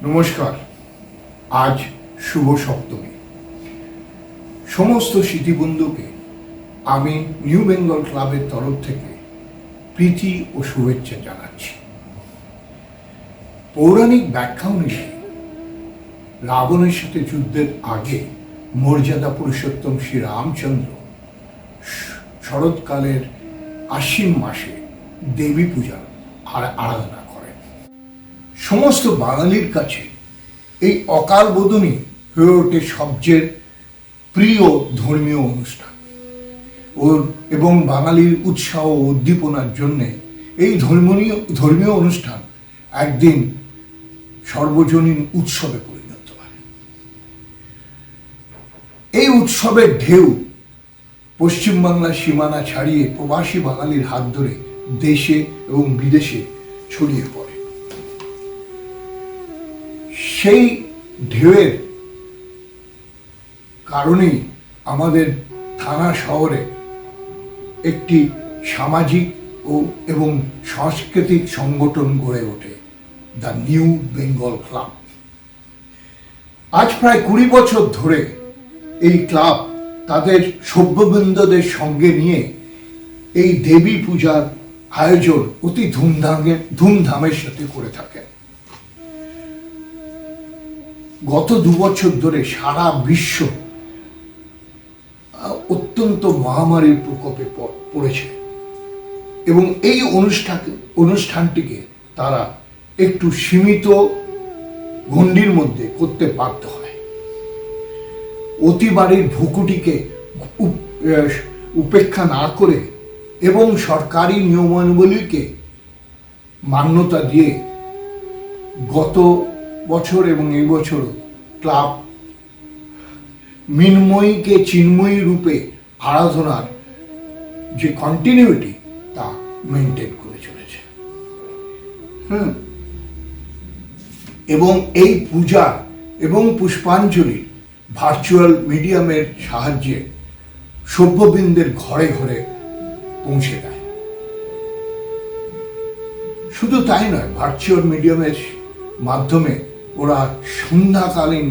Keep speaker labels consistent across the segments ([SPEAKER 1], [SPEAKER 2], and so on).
[SPEAKER 1] নমস্কার। আজ শুভ সপ্তমী। সমস্ত স্মৃতিবন্ধুকে আমি নিউ বেঙ্গল ক্লাবের তরফ থেকে প্রীতি ও শুভেচ্ছা জানাচ্ছি। পৌরাণিক ব্যাখ্যা অনুযায়ী রাবণের সাথে যুদ্ধের আগে মর্যাদা পুরুষোত্তম শ্রী রামচন্দ্র শরৎকালের আশ্বিন মাসে দেবী পূজার আরাধনা করেন। সমস্ত বাঙালির কাছে এই অকাল বোধনই হয়ে ওঠে সবচেয়ে প্রিয় ধর্মীয় অনুষ্ঠান এবং বাঙালির উৎসাহ ও উদ্দীপনার জন্যে এই ধর্মীয় অনুষ্ঠান একদিন সর্বজনীন উৎসবে পরিণত হয়। এই উৎসবের ঢেউ পশ্চিমবাংলার সীমানা ছাড়িয়ে প্রবাসী বাঙালির হাত ধরে দেশে এবং বিদেশে ছড়িয়ে পড়ে। সেই ঢেউয়ের কারণেই আমাদের থানা শহরে একটি সামাজিক এবং সাংস্কৃতিক সংগঠন গড়ে ওঠে, দ্য নিউ বেঙ্গল ক্লাব। আজ প্রায় 20 বছর ধরে এই ক্লাব তাদের সভ্যবৃন্দদের সঙ্গে নিয়ে এই দেবী পূজার আয়োজন অতি ধুমধামের সাথে করে থাকেন। গত 2 বছর ধরে সারা বিশ্ব অত্যন্ত মহামারীর প্রকোপে পড়েছে এবং এই অনুষ্ঠানটিকে তারা একটু সীমিত গণ্ডির মধ্যে করতে বাধ্য হয়। অতিবাড়ির ভুকুটিকে উপেক্ষা না করে এবং সরকারি নিয়মাবলীকে মান্যতা দিয়ে গত বছর এবং এই বছর ক্লাব মিন্ময়ীকে চিন্ময়ী রূপে আরাধনার যে কন্টিনিউটি তা মেনটেন করে চলেছে। এবং এই পূজা এবং পুষ্পাঞ্জলি ভার্চুয়াল মিডিয়ামের সাহায্যে সভ্যবৃন্দের ঘরে ঘরে পৌঁছে দেয়। শুধু তাই নয়, ভার্চুয়াল মিডিয়ামের মাধ্যমে ওরা সন্ধ্যাকালীন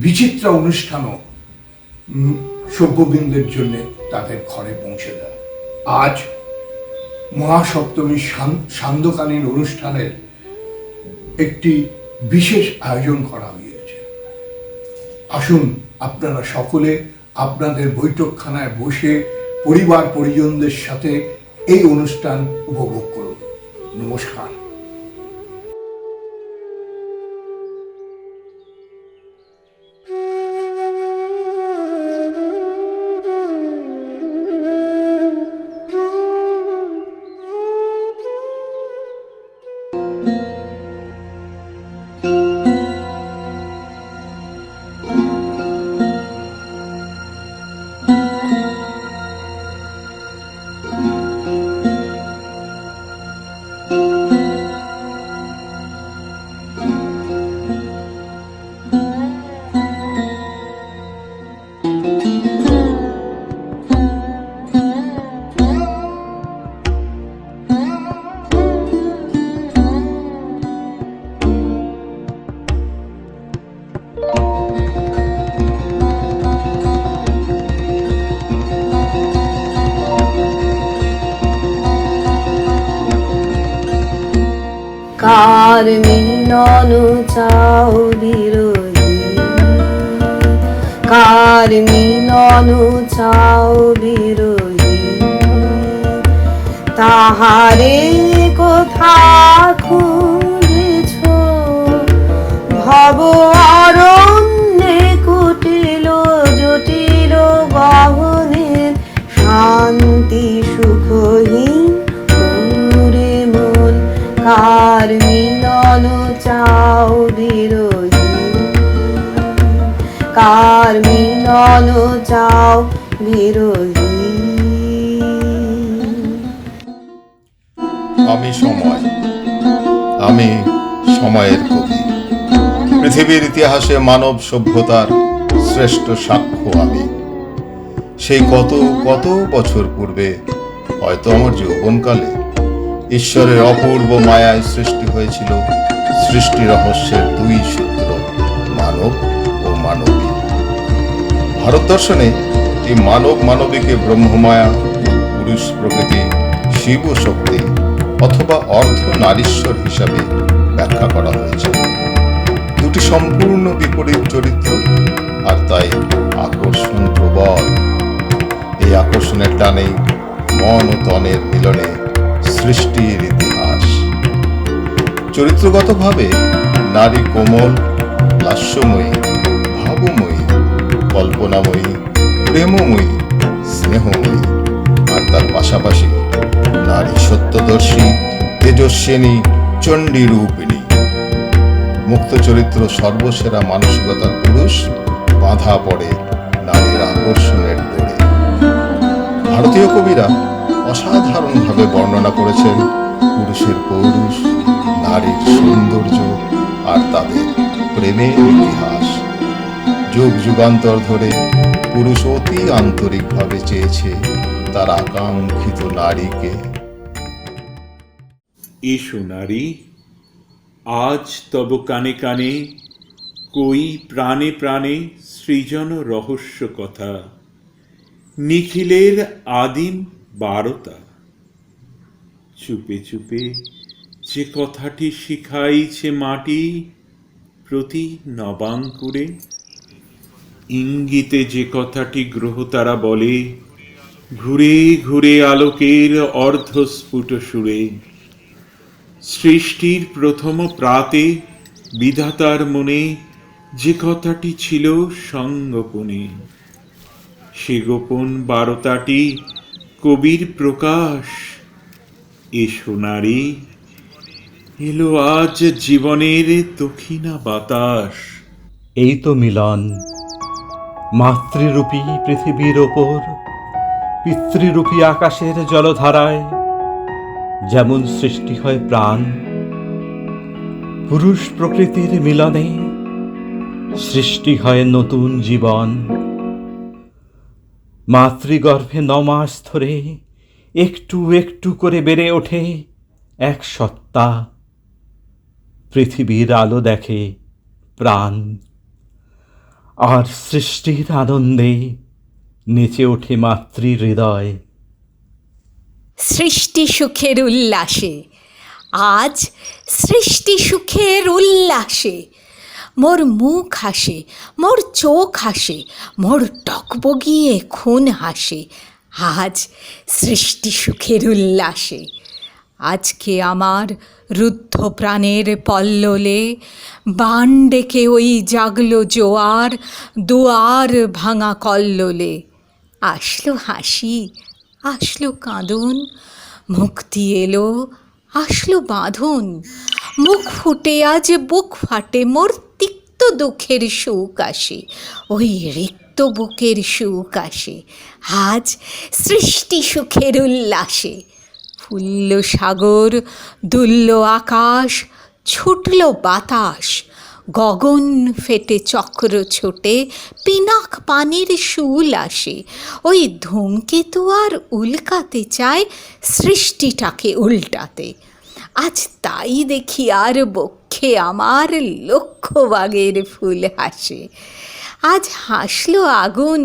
[SPEAKER 1] বিচিত্র অনুষ্ঠানও সভ্যবৃন্দের জন্য তাদের ঘরে পৌঁছে দেয়। আজ মহাসপ্তমীর সান্ধ্যকালীন অনুষ্ঠানের একটি বিশেষ আয়োজন করা হয়েছে। আসুন আপনারা সকলে আপনাদের বৈঠকখানায় বসে পরিবার পরিজনদের সাথে এই অনুষ্ঠান উপভোগ করুন। নমস্কার।
[SPEAKER 2] কার মিলন চাও বিরোহী, কার মিলন চাও বিরোহী, তাহারে কোথা খুঁজেছ ভব অরণ্যে কুটিল জটিল গহনের শান্তি সুখহীন মোরে মন। কার মিলন চাও বিরোহী, কার মিলন চাও বিরোহী।
[SPEAKER 3] আমি সময়, আমি সময়ের কবি। পৃথিবীর ইতিহাসে মানব সভ্যতার শ্রেষ্ঠ সাক্ষ্য আমি। সেই কত কত বছর পূর্বে, হয়তো আমার যৌবনকালে, ঈশ্বরের অপূর্ব মায়ায় সৃষ্টি হয়েছিল শ্রী সৃষ্টি রহস্যের দুই সূত্র, মানব ও মানবী। ভারত দর্শনে এই মানব মানবীকে ব্রহ্মমায়া, পুরুষ প্রকৃতি, শিব শক্তি অথবা অর্ধ নারীশ্বর হিসাবে ব্যাখ্যা করা হয়েছে। দুটি সম্পূর্ণ বিপরীত চরিত্র, আর তাই আকর্ষণ প্রবল। এই আকর্ষণের টানেই মন ও তনের মিলনে সৃষ্টির ইতিহাস। চরিত্রগতভাবে নারী কোমল, লাস্যময়ী, ভাবময়ী, কল্পনাময়ী, প্রেমময়ী, স্নেহময়ী, আর তার পাশাপাশি নারী সত্যদর্শী, তেজস্বিনী, চণ্ডী রূপিণী। মুক্ত চরিত্র সর্বসেরা মানসিকতার পুরুষ বাঁধা পড়ে নারীর আকর্ষণের ডোরে। ভারতীয় কবিরা অসাধারণভাবে বর্ণনা করেছেন পুরুষের পৌরুষ, নারীর সৌন্দর্য আর তাদের প্রেমের ইতিহাস। যুগ যুগান্তর ধরে পুরুষ অতি আন্তরিকভাবে চেয়েছে তার আকাঙ্ক্ষিত নারীকে।
[SPEAKER 4] এসো নারী, আজ তব কানে কানে কই প্রাণে প্রাণে সৃজন রহস্য কথা, নিখিলের আদিম বারতা। চুপে চুপে যে কথাটি শিখাইছে মাটি প্রতি নবাঙ্কুরে, ইঙ্গিতে যে কথাটি গ্রহতারা বলে ঘুরে ঘুরে আলোকের অর্ধস্ফুট সুরে। সৃষ্টির প্রথম প্রাতে বিধাতার মনে যে কথাটি ছিল সঙ্গোপনে, সে গোপন বারতাটি কবির প্রকাশ। এসো নারী, এলো আজ জীবনের দক্ষিণা বাতাস।
[SPEAKER 5] এই তো মিলন, মাতৃরূপী পৃথিবীর ওপর পিতৃরূপী আকাশের জলধারায় যেমন সৃষ্টি হয় প্রাণ, পুরুষ প্রকৃতির মিলনে সৃষ্টি হয় নতুন জীবন। মাতৃগর্ভে 9 মাস ধরে একটু একটু করে বেড়ে ওঠে এক সত্তা, পৃথিবীর আলো দেখে প্রাণ, আর সৃষ্টির আনন্দে নেচে ওঠে মাতৃ হৃদয়।
[SPEAKER 6] সৃষ্টি সুখের উল্লাসে, আজ সৃষ্টি সুখের উল্লাসে মোর মুখ হাসে, মোর চোখ হাসে, মোর টকবগিয়ে খুন হাসে। আজ সৃষ্টি সুখের উল্লাসে। আজকে আমার রুদ্ধ প্রাণের পল্ললে বান ডেকে ওই জাগলো জোয়ার, দুয়ার ভাঙা কল্লোলে। আসলো হাসি, আসলো কাঁদন, মুক্তি এলো, আসলো বাঁধন। মুখ ফুটে আজ বুক ফাটে, মোর তিক্ত দুঃখের সুখ আসে, ওই রিক্ত বুকের সুখ আসে। আজ সৃষ্টি সুখের উল্লাসে। ফুল্ল সাগর, দুলল আকাশ, ছুটল বাতাস, গগন ফেটে চক্র ছোটে, পিনাক পানির শুল আসে। ওই ধূমকেতু আর উল্কাতে চায় সৃষ্টিটাকে উল্টাতে। আজ তাই দেখি আর বক্ষে আমার লক্ষ বাগের ফুল হাসে। আজ হাসলো আগুন,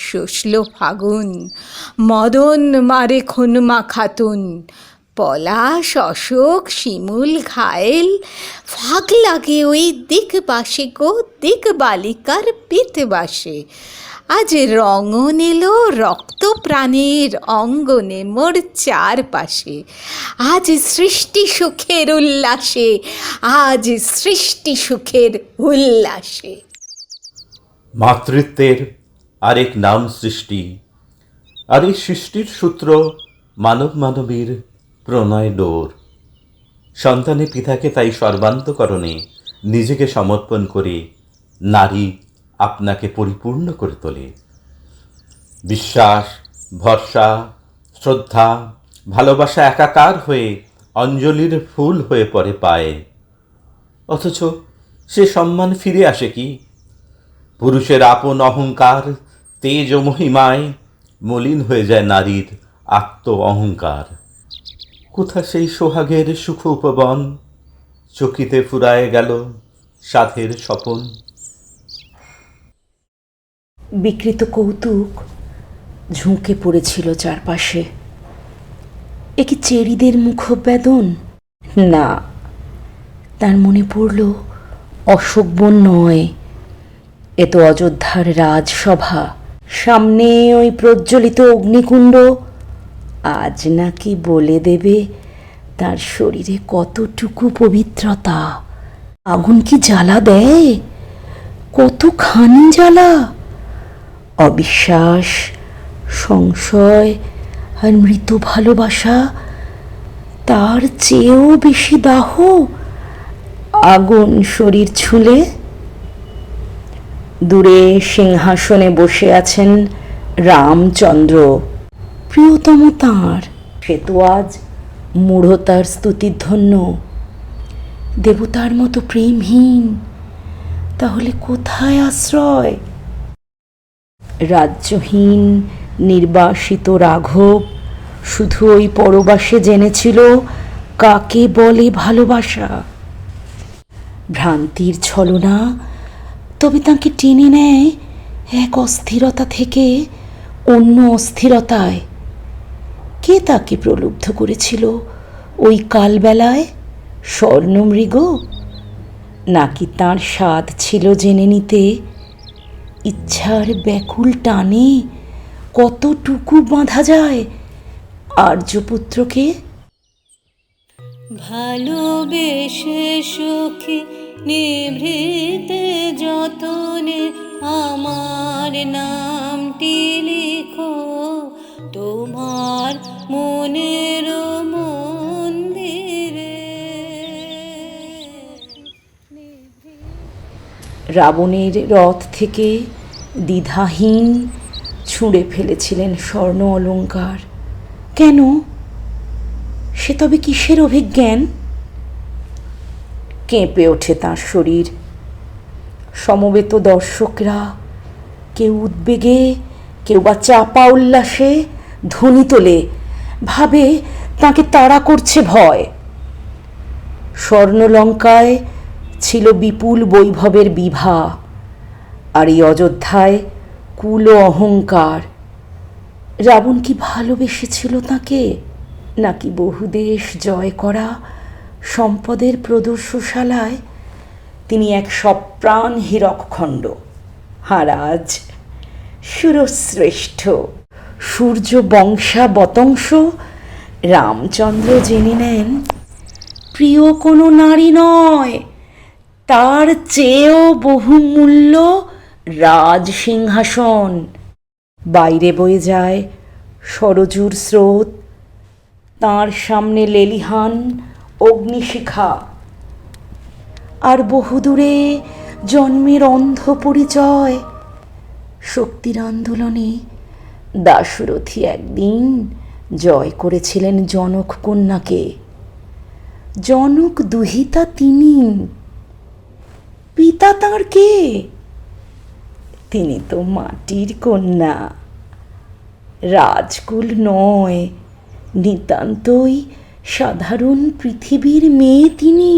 [SPEAKER 6] শোষল ফাগুন, মদন মারে খুনমা খাতুন। পলাশ, অশোক, শিমুল, ঘায়েল ফাঁক লাগে ওই দিক বাসে গো, দিক বালিকার পিত বাসে। আজ রঙন এলো রক্ত প্রাণের অঙ্গনে মোর চারপাশে। আজ সৃষ্টি সুখের উল্লাসে, আজ সৃষ্টি সুখের উল্লাসে।
[SPEAKER 5] মাতৃত্বের আরেক নাম সৃষ্টি, আর এই সৃষ্টির সূত্র মানব মানবীর প্রণয় ডোর। সন্তানের পিতাকে তাই সর্বান্তকরণে নিজেকে সমর্পণ করে নারী আপনাকে পরিপূর্ণ করে তোলে। বিশ্বাস, ভরসা, শ্রদ্ধা, ভালোবাসা একাকার হয়ে অঞ্জলির ফুল হয়ে পড়ে পায়ে। অথচ সে সম্মান ফিরে আসে কি? পুরুষের আপন অহংকার, তেজ ও মহিমায় মলিন হয়ে যায় নারীর আত্ম অহংকার। কোথা সেই সোহাগের সুখ উপবন? চকিতে ফুরায় গেল সাধের স্বপন।
[SPEAKER 7] বিকৃত কৌতুক ঝুঁকে পড়েছিল চারপাশে। এ কি চেরিদের মুখবেদন? না, তার মনে পড়ল অশোকবন নয়, এ তো অযোধ্যার রাজসভা। সামনে ওই প্রজ্বলিত অগ্নিকুণ্ড আজ নাকি বলে দেবে তার শরীরে কতটুকু পবিত্রতা। আগুন কি জ্বালা দেয়? কতখানি জ্বালা! অবিশ্বাস, সংশয় আর মৃত ভালোবাসা তার চেয়েও বেশি দাহ। আগুন শরীর ছুলে। দূরে সিংহাসনে বসে আছেন রামচন্দ্র, প্রিয়তম তাঁর। সে তো আজ মূঢ়তার স্তুতিধন্য, দেবতার মতো প্রেমহীন। তাহলে কোথায় আশ্রয়? রাজ্যহীন নির্বাসিত রাঘব শুধু ওই পরবাসে জেনেছিল কাকে বলে ভালোবাসা। ভ্রান্তির ছলনা তবে তাকে টেনে নেয় এক অস্থিরতা থেকে অন্য অস্থিরতায়। কে তাকে প্রলুব্ধ করেছিল ওই কালবেলায়? স্বর্ণমৃগ? নাকি তার স্বাদ ছিল জেনে নিতে ইচ্ছার ব্যাকুল টানে কতটুকু বাঁধা যায় আর্যপুত্রকে?
[SPEAKER 8] ভালোবেসে সুখে নিভৃতে যতনে আমার নামটি লিখো তোমার মনের মন্দিরে।
[SPEAKER 7] রাবণের রথ থেকে দ্বিধাহীন ছুঁড়ে ফেলেছিলেন স্বর্ণ অলঙ্কার। কেন? সে তবে কিসের অভিজ্ঞান? কেঁপে ওঠে তাঁর শরীর। সমবেত দর্শকরা কেউ উদ্বেগে, কেউ বা চাপা উল্লাসে ধ্বনি তোলে, ভাবে তাকে তাড়া করছে ভয়। স্বর্ণলঙ্কায় ছিল বিপুল বৈভবের বিভা, আর এই অযোধ্যায় কুল ও অহংকার। রাবণ কি ভালোবেসেছিল তাকে? নাকি বহুদেশ জয় করা সম্পদের প্রদর্শনশালায় তিনি এক সপ্রাণ হীরকখণ্ড? হারাজ সুরশ্রেষ্ঠ সূর্য বংশাবতংশ রামচন্দ্র জেনে নেন প্রিয় কোনো নারী নয়, তার চেয়েও বহুমূল্য রাজ সিংহাসন। বাইরে বয়ে যায় সরজুর স্রোত, তাঁর সামনে লেলিহান অগ্নিশিখা। আর বহুদূরে জন্মের অন্ধ পরিচয়। শক্তির আন্দোলনে দাশরথী একদিন জয় করেছিলেন জনক কন্যাকে। জনক দুহিতা তিনি, পিতা তাঁর কে? তিনি তো মাটির কন্যা, রাজকুল নয়, নিতান্তই সাধারণ পৃথিবীর মেয়ে তিনি।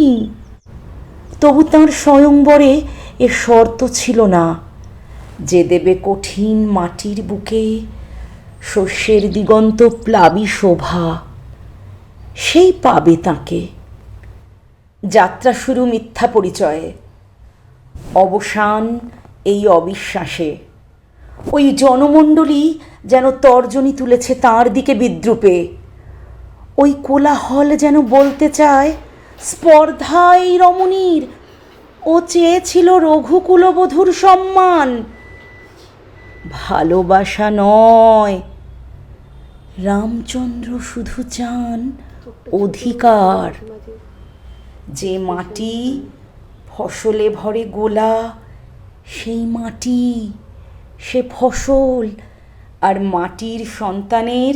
[SPEAKER 7] তবু তাঁর স্বয়ংবরে এ শর্ত ছিল না যে দেবে কঠিন মাটির বুকে শস্যের দিগন্ত প্লাবী শোভা। সেই পাবে তাঁকে। যাত্রা শুরু মিথ্যা পরিচয়ে, অবসান এই অবিশ্বাসে। ওই জনমণ্ডলী যেন তর্জনী তুলেছে তাঁর দিকে বিদ্রূপে। ওই কোলাহল যেন বলতে চায় স্পর্ধা এই রমণীর। ও চেয়েছিল রঘুকুলবধূর সম্মান, ভালোবাসা নয়। রামচন্দ্র শুধু চান অধিকার। যে মাটি ফসলে ভরে গোলা, সেই মাটি, সে ফসল আর মাটির সন্তানের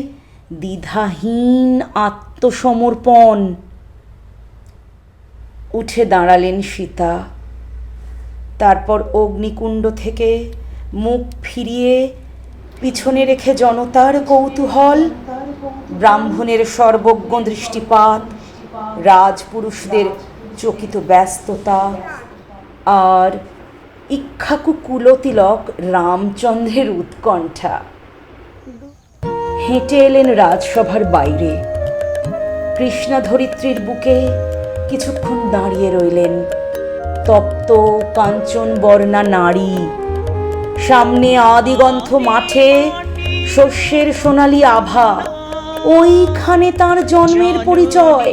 [SPEAKER 7] দ্বিধাহীন আত্মসমর্পণ। উঠে দাঁড়ালেন সীতা। তারপর অগ্নিকুণ্ড থেকে মুখ ফিরিয়ে পিছনে রেখে জনতার কৌতূহল, ব্রাহ্মণের সর্বজ্ঞ দৃষ্টিপাত, রাজপুরুষদের চকিত ব্যস্ততা, আর ইক্ষ্বাকু কুলতিলক রামচন্দ্রের উৎকণ্ঠা। হেঁটে এলেন রাজসভার বাইরে। কৃষ্ণা ধরিত্রীর বুকে কিছুক্ষণ দাঁড়িয়ে রইলেন। তপ্ত কাঞ্চন বর্ণা নারী, সামনে আদিগন্থ মাঠে শস্যের সোনালি আভা, ওইখানে তার জন্মের পরিচয়।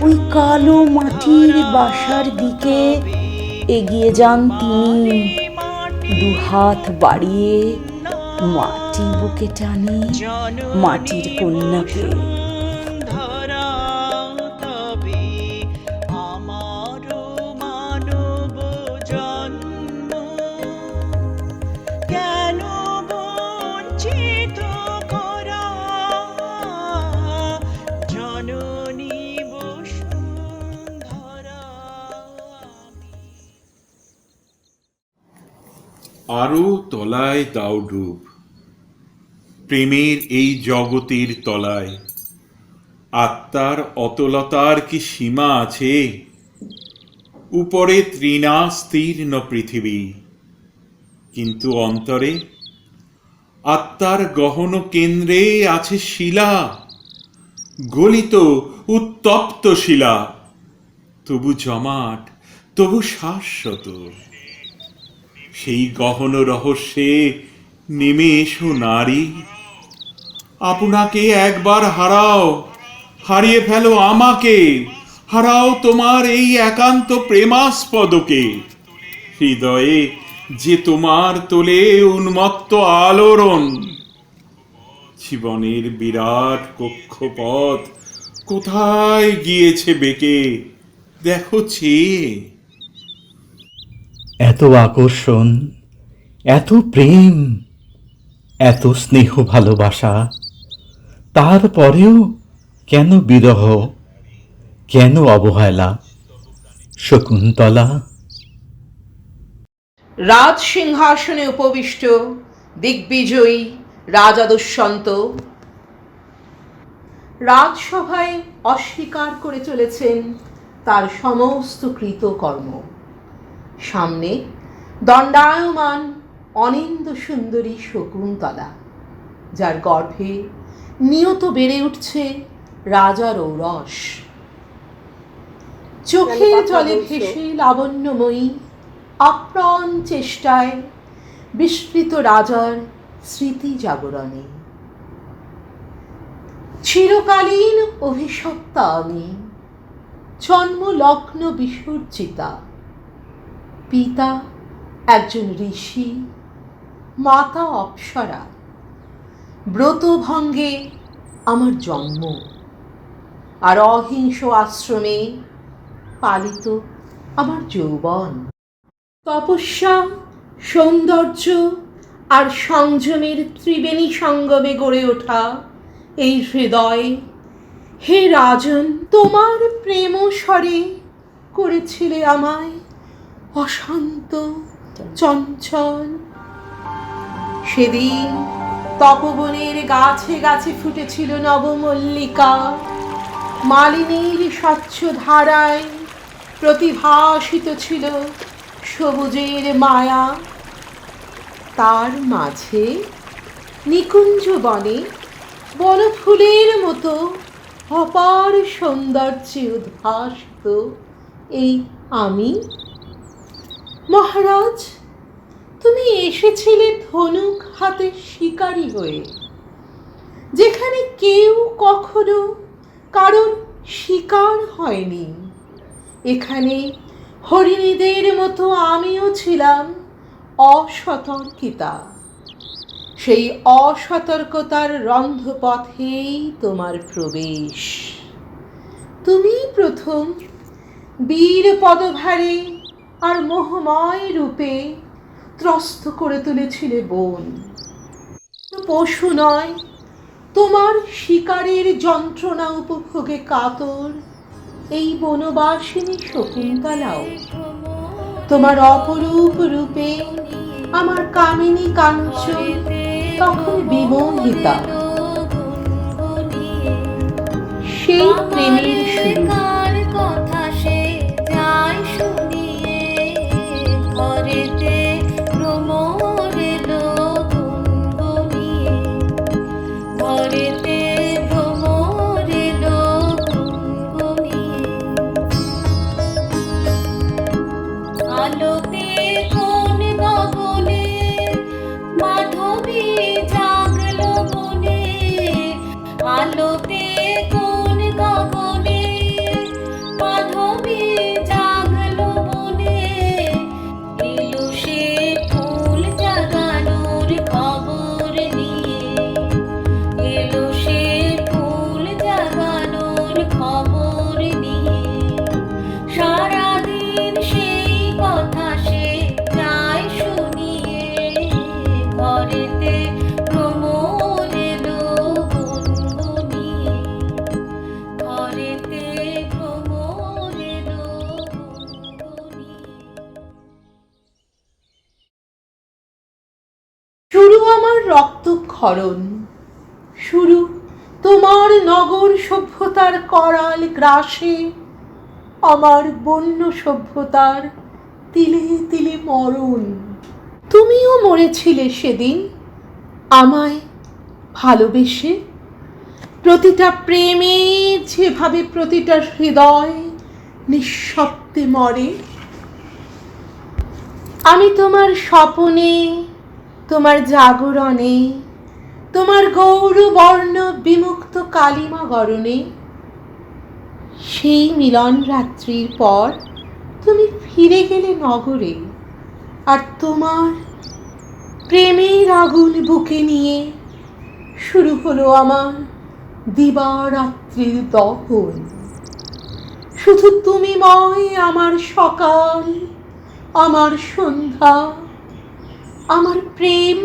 [SPEAKER 7] ওই কালো মাটির বাসার দিকে এগিয়ে যান তিনি, দুহাত বাড়িয়ে মাটি বুকে টানে মাটির কন্যাকে।
[SPEAKER 4] আরো তলায় দাও ডুব, প্রেমের এই জগতের তলায়। আত্মার অতলতার কি সীমা আছে? উপরে তৃণাস্তীর্ণ পৃথিবী, কিন্তু অন্তরে আত্মার গহন কেন্দ্রে আছে শিলা, গলিত উত্তপ্ত শিলা, তবু জমাট, তবু শাশ্বত। সেই গহন রহস্যে নেমে এসো নারী, আপনাকে একবার হারাও, হারিয়ে ফেলো আমাকে, হারাও তোমার এই একান্ত প্রেমাস্পদকে। হৃদয়ে যে তোমার তোলে উন্মত্ত আলোড়ন। জীবনের বিরাট কক্ষপথ কোথায় গিয়েছে বেঁকে, দেখো চেয়ে।
[SPEAKER 5] এত আকর্ষণ, এত প্রেম, এত স্নেহ ভালোবাসা, তারপরেও কেন বিরহ, কেন অবহেলা? শকুন্তলা।
[SPEAKER 7] রাজ সিংহাসনে উপবিষ্ট দিগ্বিজয়ী রাজা দুষ্যন্ত রাজসভায় অস্বীকার করে চলেছেন তার সমস্ত কৃতকর্ম। সামনে দণ্ডায়মান অনিন্দ সুন্দরী শকুন্তলা, যার গর্ভে নিয়ত বেড়ে উঠছে রাজার ঔরস। চোখের জলে ভেসে লাবণ্যময়ী আপ্রাণ চেষ্টায় বিস্মৃত রাজার স্মৃতি জাগরণে। চিরকালীন অভিশপ্তা আমি, জন্মলগ্ন বিসর্জিতা। পিতা একজন ঋষি, মাতা অপ্সরা। ব্রতভঙ্গে আমার জন্ম, আর অহিংস আশ্রমে পালিত আমার যৌবন। তপস্যা, সৌন্দর্য আর সংযমের ত্রিবেণী সঙ্গমে গড়ে ওঠা এই হৃদয়, হে রাজন, তোমার প্রেম স্বরে করেছিলে আমায় অশান্ত চঞ্চল। সেদিন তপবনের গাছে গাছে ফুটেছিল নবমল্লিকা, মালিনীর স্বচ্ছ ধারায় প্রতিভাসিত ছিল সবুজের মায়া। তার মাঝে নিকুঞ্জ বনে বনফুলের মতো অপার সৌন্দর্যে উদ্ভাসিত এই আমি। মহারাজ, তুমি এসেছিলে ধনুক হাতে শিকারী হয়ে, যেখানে কেউ কখনো কারণ শিকার হয়নি। এখানে হরিণীদের মতো আমিও ছিলাম অসতর্কিতা। সেই অসতর্কতার রন্ধ্রপথেই তোমার প্রবেশ। তুমি প্রথম বীর পদভারে আর মোহময় রূপে ত্রস্ত করে তুলেছিলে বন। পশু নয়, তোমার শিকারের যন্ত্রণা উপভোগে কাতর এই বনবাসিনী শকুন্তলাও তোমার অপরূপ রূপে আমার কামিনী কাঞ্চন তখন বিমোহিতা। সেই প্রেমের শুরু,
[SPEAKER 8] আলোতে কোন গগনে মাধবী জাগলো বনে, আলোতে কোন গগনে মাধবী জাগলো বনে, এলো সে ফুল জাগানোর খবর নিয়ে, এলো সে ফুল জাগানোর খবর নিয়ে, সারাদিন সেই কথা সে যায় শুনিয়ে, ঘরেতে ভ্রমণ এলো গুনগুনিয়ে, ঘরেতে ভ্রমণ এলো গুনগুনিয়ে।
[SPEAKER 7] শুরু আমার রক্তক্ষরণ, শুরু তোমার নগর সভ্যতার করাল গ্রাসে, আমার বন্য সভ্যতার তিলে তিলে মরণ। তুমিও মরেছিলে সেদিন আমায় ভালোবেসে, প্রতিটা প্রেমে যেভাবে প্রতিটা হৃদয় নিঃশব্দে মরে। আমি তোমার স্বপনে, তোমার জাগরণে, তোমার গৌরবর্ণ বিমুক্ত কালিমা গরণে, সেই মিলন রাত্রির পর তুমি ফিরে গেলে নগরে, আর তোমার প্রেমের আগুন বুকে নিয়ে শুরু হলো আমার দিবারাত্রির দহন। শুধু তুমিময় আমার সকাল, আমার সন্ধ্যা, আমার প্রেম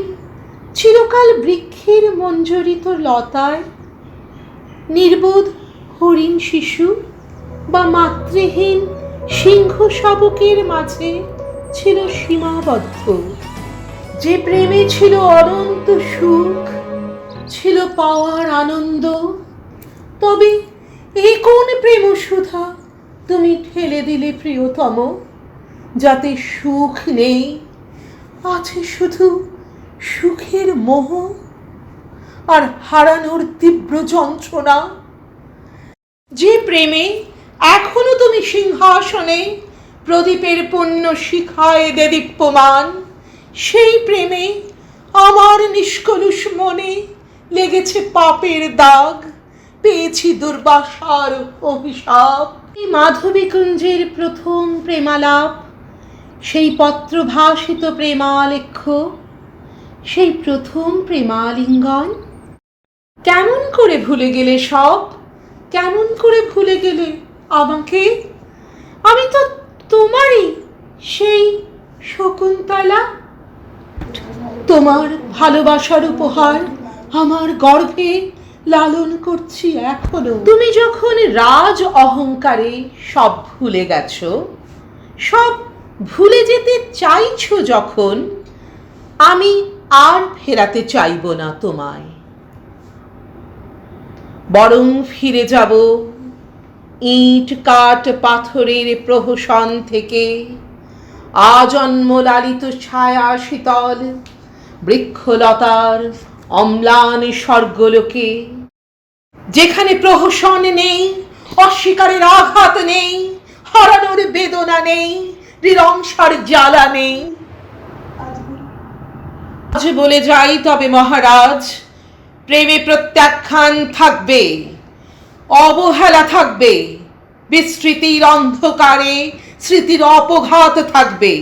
[SPEAKER 7] চিরকাল বৃক্ষের মঞ্জরিত লতায়, নির্বোধ হরিণ শিশু বা মাতৃহীন সিংহ শাবকের মাঝে ছিল সীমাবদ্ধ। যে প্রেমে ছিল অনন্ত সুখ, ছিল পাওয়ার আনন্দ, তবে এ কোন প্রেম সুধা তুমি ঠেলে দিলে প্রিয়তম, যাতে সুখ নেই, আছে শুধু সুখের মোহ আর হারানোর তীব্র যন্ত্রণা। যে প্রেমে এখনো তুমি সিংহাসনে প্রদীপের পুণ্য শিখায় দেদীপ্যমান, সেই প্রেমে আমার নিষ্কলুষ মনে লেগেছে পাপের দাগ, পেয়েছি দুর্বাসার অভিশাপ। এই মাধবীকুঞ্জের প্রথম প্রেমালাপ, সেই পত্রভাসিত প্রেমালেখ্য, সেই প্রথম প্রেমালিঙ্গন, কেমন করে ভুলে গেলে সব? কেমন করে ভুলে গেলে আমাকে? আমি তো তোমারই সেই শকুন্তলা। তোমার ভালোবাসার উপহার আমার গর্ভে লালন করছি এখনো। তুমি যখন রাজ অহংকারে সব ভুলে গেছো, সব ভুলে যেতে চাইছো যখন, আমি আর ফেরাতে চাইব না তোমায়। বরং ফিরে যাব ইট কাঠ পাথরের প্রহসন থেকে, আজন্ম লালিত ছায়া শীতল বৃক্ষলতার অম্লান স্বর্গলোকে, যেখানে প্রহসন নেই, অস্বীকারের আঘাত নেই, হারানোর বেদনা নেই, নিরংসার জ্বালা নেই। আজ বলে যাই তবে মহারাজ, প্রেমে প্রত্যাখ্যান থাকবে, অবহেলা থাকবে, বিস্মৃতির অন্ধকারে স্মৃতির অপঘাত থাকবে,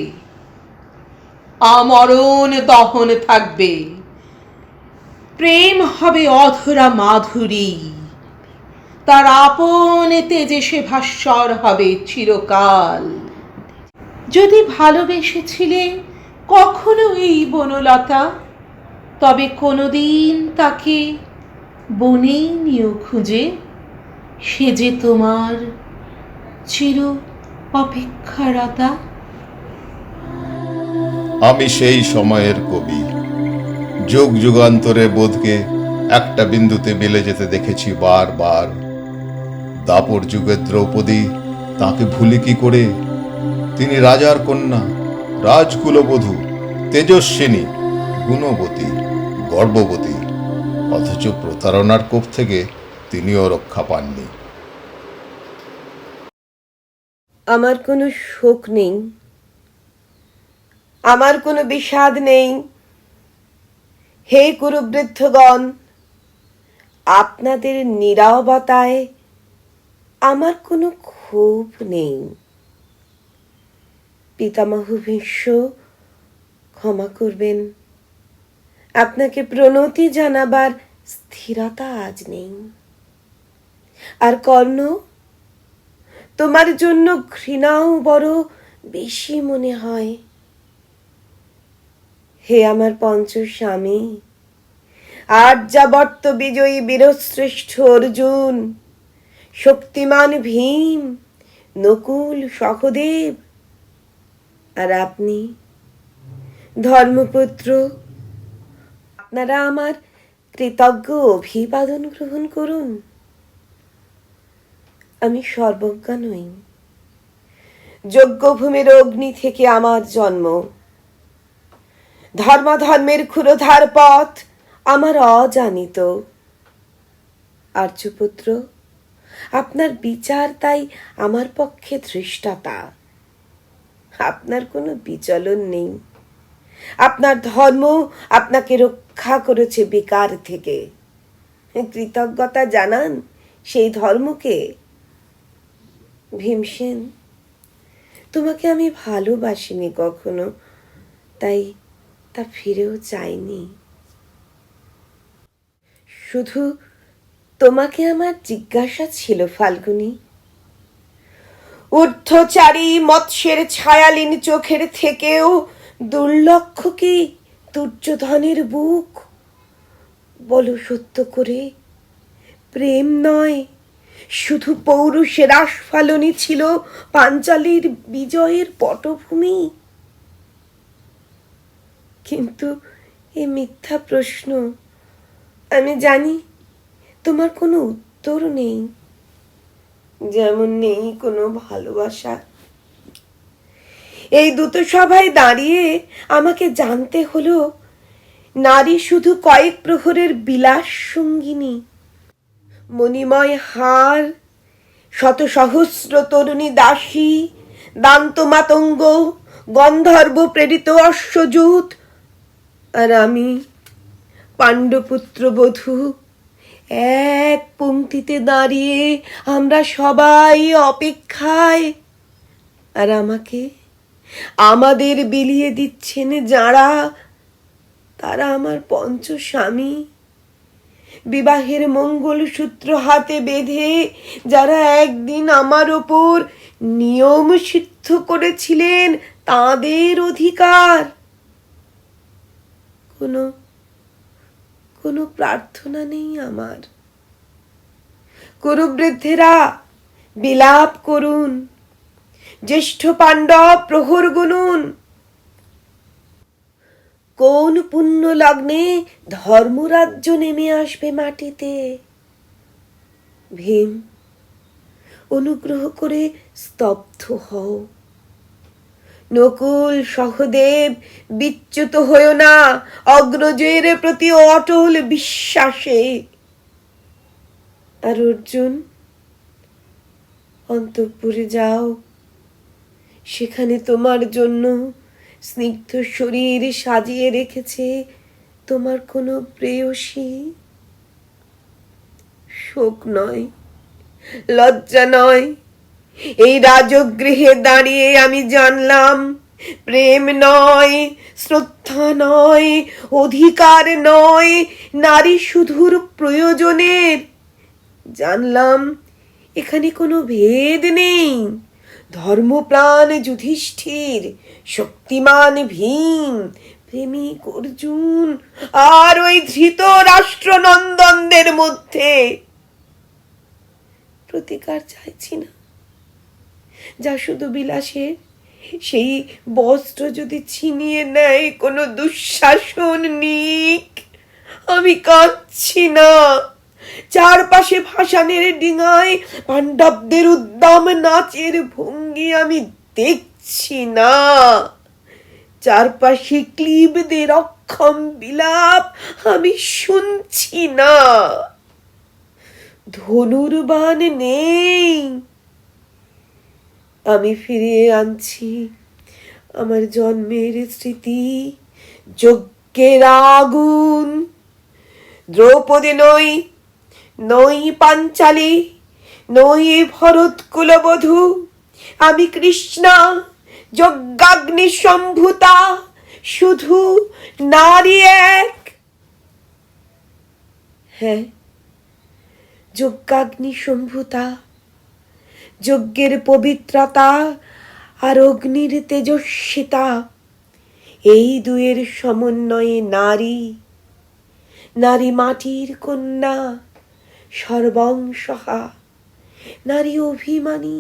[SPEAKER 7] আমরণ দহন থাকবে। প্রেম হবে অধরা মাধুরী, তার আপন তেজে সে ভাস্বর হবে চিরকাল। যদি ভালোবেসেছিলে কখনো এই বনলতা, তবে কোনোদিন তাকে বনেই নিও খুঁজে, সে যে তোমার চির অপেক্ষারতা।
[SPEAKER 3] আমি সেই সময়ের কবি, যুগ যুগান্তরে বোধকে একটা বিন্দুতে মিলে যেতে দেখেছি বারবার। দাপর যুগের দ্রৌপদী, তাকে ভুলি কি করে? তিনি রাজার কন্যা, রাজকুলবধূ, তেজস্বিনী, গুণবতী, গর্ভবতী, অথচ প্রতারণার কোপ থেকে তিনিও রক্ষা পাননি।
[SPEAKER 2] আমার কোনো শোক নেই, আমার কোনো বিষাদ নেই। হে কুরুবৃদ্ধগণ, আপনাদের নীরবতায় আমার কোনো ক্ষোভ নেই। পিতামহ ভীষ্ম, ক্ষমা করবেন, আপনাকে প্রণতি জানাবার স্থিরতা আজ নেই। আর কর্ণ, তোমার জন্য ঘৃণাও বড় বেশি মনে হয়। হে আমার পঞ্চস্বামী, আর্যাবর্ত বিজয়ী বীরশ্রেষ্ঠ অর্জুন, শক্তিমান ভীম, নকুল, সহদেব, আর আপনি ধর্মপুত্র, আপনারা আমার কৃতজ্ঞ অভিবাদন গ্রহণ করুন। আমি সর্বজ্ঞা নই। যজ্ঞভূমির অগ্নি থেকে আমার জন্ম। ধর্মাধর্মের ক্ষুরধার পথ আমার অজানিত। আর্যপুত্র, আপনার বিচার তাই আমার পক্ষে ধৃষ্টতা। আপনার কোনো বিচলন নেই। আপনার ধর্ম আপনাকে রক্ষা করেছে বিকার থেকে। কৃতজ্ঞতা জানান সেই ধর্মকে। ভীমসেন, তোমাকে আমি ভালোবাসিনি কখনো, তাই তা ফিরেও চাইনি। শুধু তোমাকে আমার জিজ্ঞাসা ছিল ফাল্গুনী, ঊর্ধ্বচারী মৎস্যের ছায়ালীন চোখের থেকেও দুর্লক্ষ কি দুর্যোধনের বুক? বলো সত্য করে, প্রেম নয়, শুধু পৌরুষের আস্ফালনই ছিল পাঞ্চালীর বিজয়ের পটভূমি। কিন্তু এ মিথ্যা প্রশ্ন। আমি জানি তোমার কোনো উত্তর নেই, যেমন নেই কোনো ভালোবাসা। এই দ্রুত সভায় দাঁড়িয়ে আমাকে জানতে হলো নারী শুধু কয়েক প্রহরের বিলাস সঙ্গিনী। মণিময় হার, শত সহস্র তরুণী দাসী, দান্ত মাতঙ্গ, গন্ধর্ব প্রেরিত অশ্বযুত, আর আমি পাণ্ডপুত্র বধূ। এক পংক্তিতে দাঁড়িয়ে আমরা সবাই অপেক্ষায়, আর আমাদের বিলিয়ে দিচ্ছেন যারা, তারা আমার পঞ্চস্বামী। বিবাহের মঙ্গলসূত্র হাতে বেঁধে যারা একদিন আমার ওপর নিয়ম সিদ্ধ করেছিলেন তাদের অধিকার। কোনো প্রার্থনা নেই আমার। কুরুবৃদ্ধেরা বিলাপ করুন, জ্যেষ্ঠ পাণ্ডব প্রহর গুনুন। কোন পুণ্য লগ্নে ধর্মরাজ্য নেমে আসবে মাটিতে? ভীম, অনুগ্রহ করে স্তব্ধ হও। নকুল, সহদেব, বিচ্যুত হয়েও না অগ্রজের প্রতি অটল বিশ্বাসে। আর অর্জুন, অন্তঃপুরে যাও, সেখানে তোমার জন্য স্নিগ্ধ শরীর সাজিয়ে রেখেছে তোমার কোনো প্রেয়সী। শোক নয়, লজ্জা নয়, এই রাজগৃহে দাঁড়িয়ে আমি জানলাম প্রেম নয়, শ্রদ্ধা নয়, অধিকার নয়, নারী শুধুর প্রয়োজনের। জানলাম এখানে কোনো ভেদ নেই। ধর্মপ্রাণ যুধিষ্ঠির, শক্তিমান ভীম, প্রেমিক অর্জুন, আর ওই ধৃত রাষ্ট্রনন্দনদের মধ্যে প্রতিকার চাইছি না, যা শুধু বিলাসের। সেই বস্ত্র যদি ছিনিয়ে নেয় কোনো দুঃশাসন নিক, আমি কাঁদছি না। চারপাশে ভাসানের ডিঙায় পাণ্ডবদের উদ্দাম নাচের ভঙ্গি আমি দেখছি না। চারপাশে ক্লীবদের অক্ষম বিলাপ আমি শুনছি না। ধনুর্বাণ নেই, আমি ফিরিয়ে আনছি আমার জন্মের স্মৃতি, যজ্ঞের আগুন। দ্রৌপদী নই, নই পাঞ্চালী, নই ভরত কুলবধূ, আমি কৃষ্ণা, যজ্ঞাগ্নি সম্ভূতা, শুধু নারী এক। হ্যাঁ, যজ্ঞাগ্নি সম্ভূতা, যজ্ঞের পবিত্রতা আর অগ্নির তেজস্বিতা, এই দুয়ের সমন্বয়ে নারী, নারী মাটির কন্যা, সর্বংসহা, নারী অভিমানী,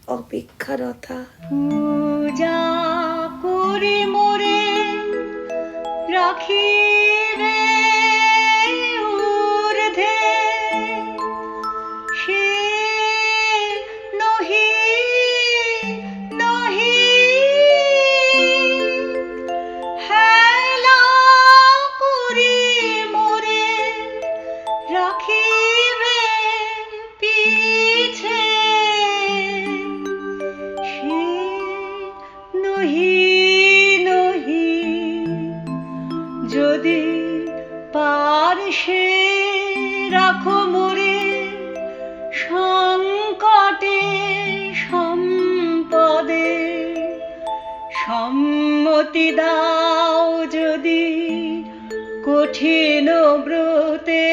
[SPEAKER 2] অপেক্ষারতা।
[SPEAKER 8] পূজা করে মোরে রাখিবে ঊর্ধ্বে, সে নহি নহি হেলা করে মোরে রাখিবে পিছে, সে নহি নহি যদি পারশে রাখো মোরে সংকটে সম্পদে, সম্মতি দাও যদি কঠিন ব্রতে,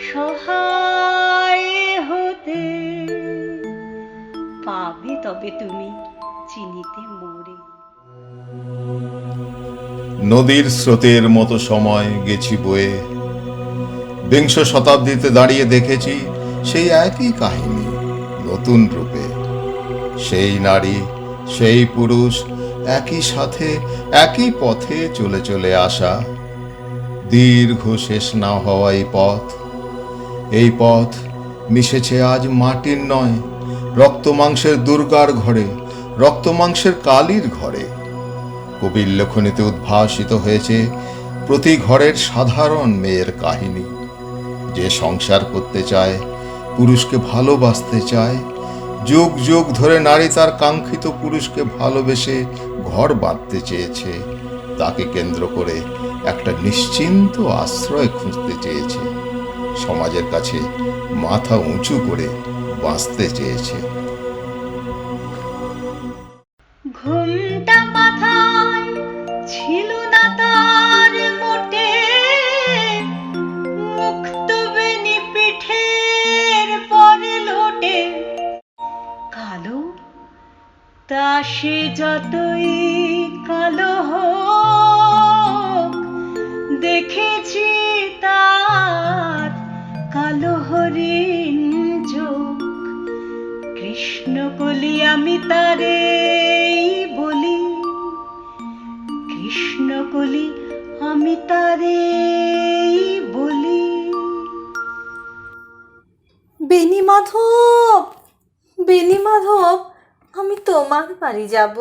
[SPEAKER 8] সহায় হতে পাবে তবে তুমি চিনিতে মোরে।
[SPEAKER 3] নদীর স্রোতের মতো সময় গেছি বয়ে, বিংশ শতাব্দীতে দাঁড়িয়ে দেখেছি সেই একই কাহিনী নতুন রূপে। সেই নারী, সেই পুরুষ একই সাথে একই পথে চলে চলে আসা, দীর্ঘ শেষ না হওয়া এই পথ মিশেছে আজ মাটির নয়, রক্ত মাংসের দুর্গার ঘরে, রক্ত মাংসের কালীর ঘরে। কবির লেখনীতে উদ্ভাসিত হয়েছে প্রতি ঘরের সাধারণ মেয়ের কাহিনী, যে সংসার করতে চায়, পুরুষকে ভালোবাসতে চায়। যুগ যুগ ধরে নারী তার কাঙ্ক্ষিত পুরুষকে ভালোবেসে ঘর বাঁধতে চেয়েছে, তাকে কেন্দ্র করে একটা নিশ্চিন্ত আশ্রয় খুঁজতে চেয়েছে, সমাজের কাছে মাথা উঁচু করে বাঁচতে চেয়েছে।
[SPEAKER 8] ঘুমটা মাথায় ছিল না তার মোটে, মুক্ত বেনি পিঠের পরে লোটে, কালো তা সে যতই কালো হোক, দেখেছি তার কালো হরিণ চোখ। কৃষ্ণকলি আমি তারে বলি, কৃষ্ণকলি আমি তারে বলি।
[SPEAKER 6] বেনি মাধব, বেনি মাধব, আমি তোমার বাড়ি যাব।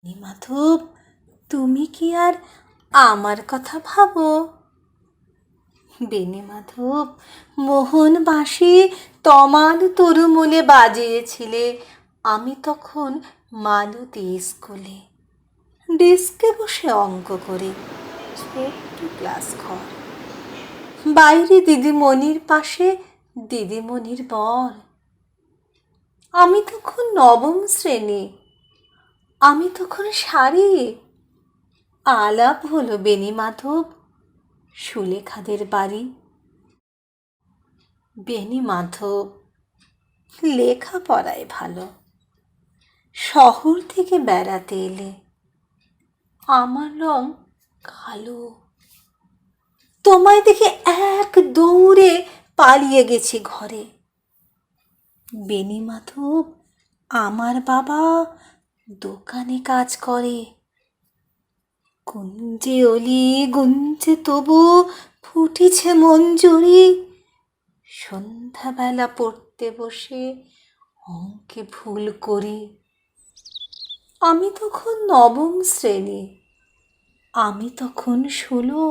[SPEAKER 6] বেনি মাধব, তুমি কি আর আমার কথা ভাবো? বেনি মাধব, মোহন বাঁশি তমাল তরুমূলে বাজিয়েছিলে, আমি তখন মালতী স্কুলে ডেস্কে বসে অঙ্ক করে, ছোট্ট ক্লাস ঘর, বাইরে দিদিমণির পাশে দিদিমণির বর। আমি তখন নবম শ্রেণী, আমি তখন শাড়ি। আলাপ হলো বেনি মাধব সুলেখাদের বাড়ি। বেনি মাধব লেখাপড়ায় ভালো, শহর থেকে বেড়াতে এলে। আমার রং কালো, তোমায় দেখে এক দৌড়ে পালিয়ে গেছি ঘরে। বেনি মাধব, আমার বাবা দোকানে কাজ করে। গুঞ্জে অলি গুঞ্জে তবু ফুটেছে মঞ্জুরি, সন্ধ্যাবেলা পড়তে বসে অঙ্কে ভুল করি। আমি তখন নবম শ্রেণী, আমি তখন 16।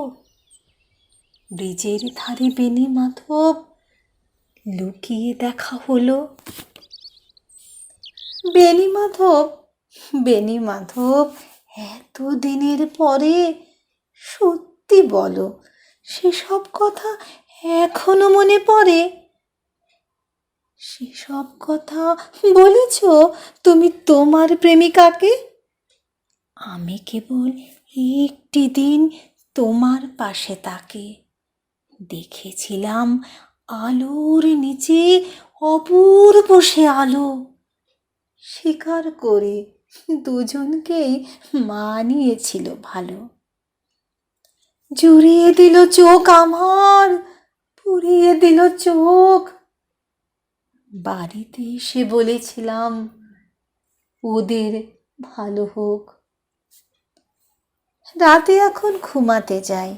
[SPEAKER 6] ব্রিজের ধারে বেনি মাধব লুকিয়ে দেখা হলো। বেণীমাধব, বেণীমাধব, এত দিনের পরে সত্যি বলো, সেসব কথা এখনো মনে পড়ে? সেসব কথা বলেছ তুমি তোমার প্রেমিকাকে? আমি কেবল একটি দিন তোমার পাশে তাকে দেখেছিলাম, আলোর নিচে অপূর্ব সে আলো। স্বীকার করে দুজনকেই মানিয়েছিল ভালো। জুড়িয়ে দিল চোখ আমার, পুড়িয়ে দিল চোখ। বাড়িতে এসে বলেছিলাম ওদের ভালো হোক। রাতে এখন ঘুমাতে যাই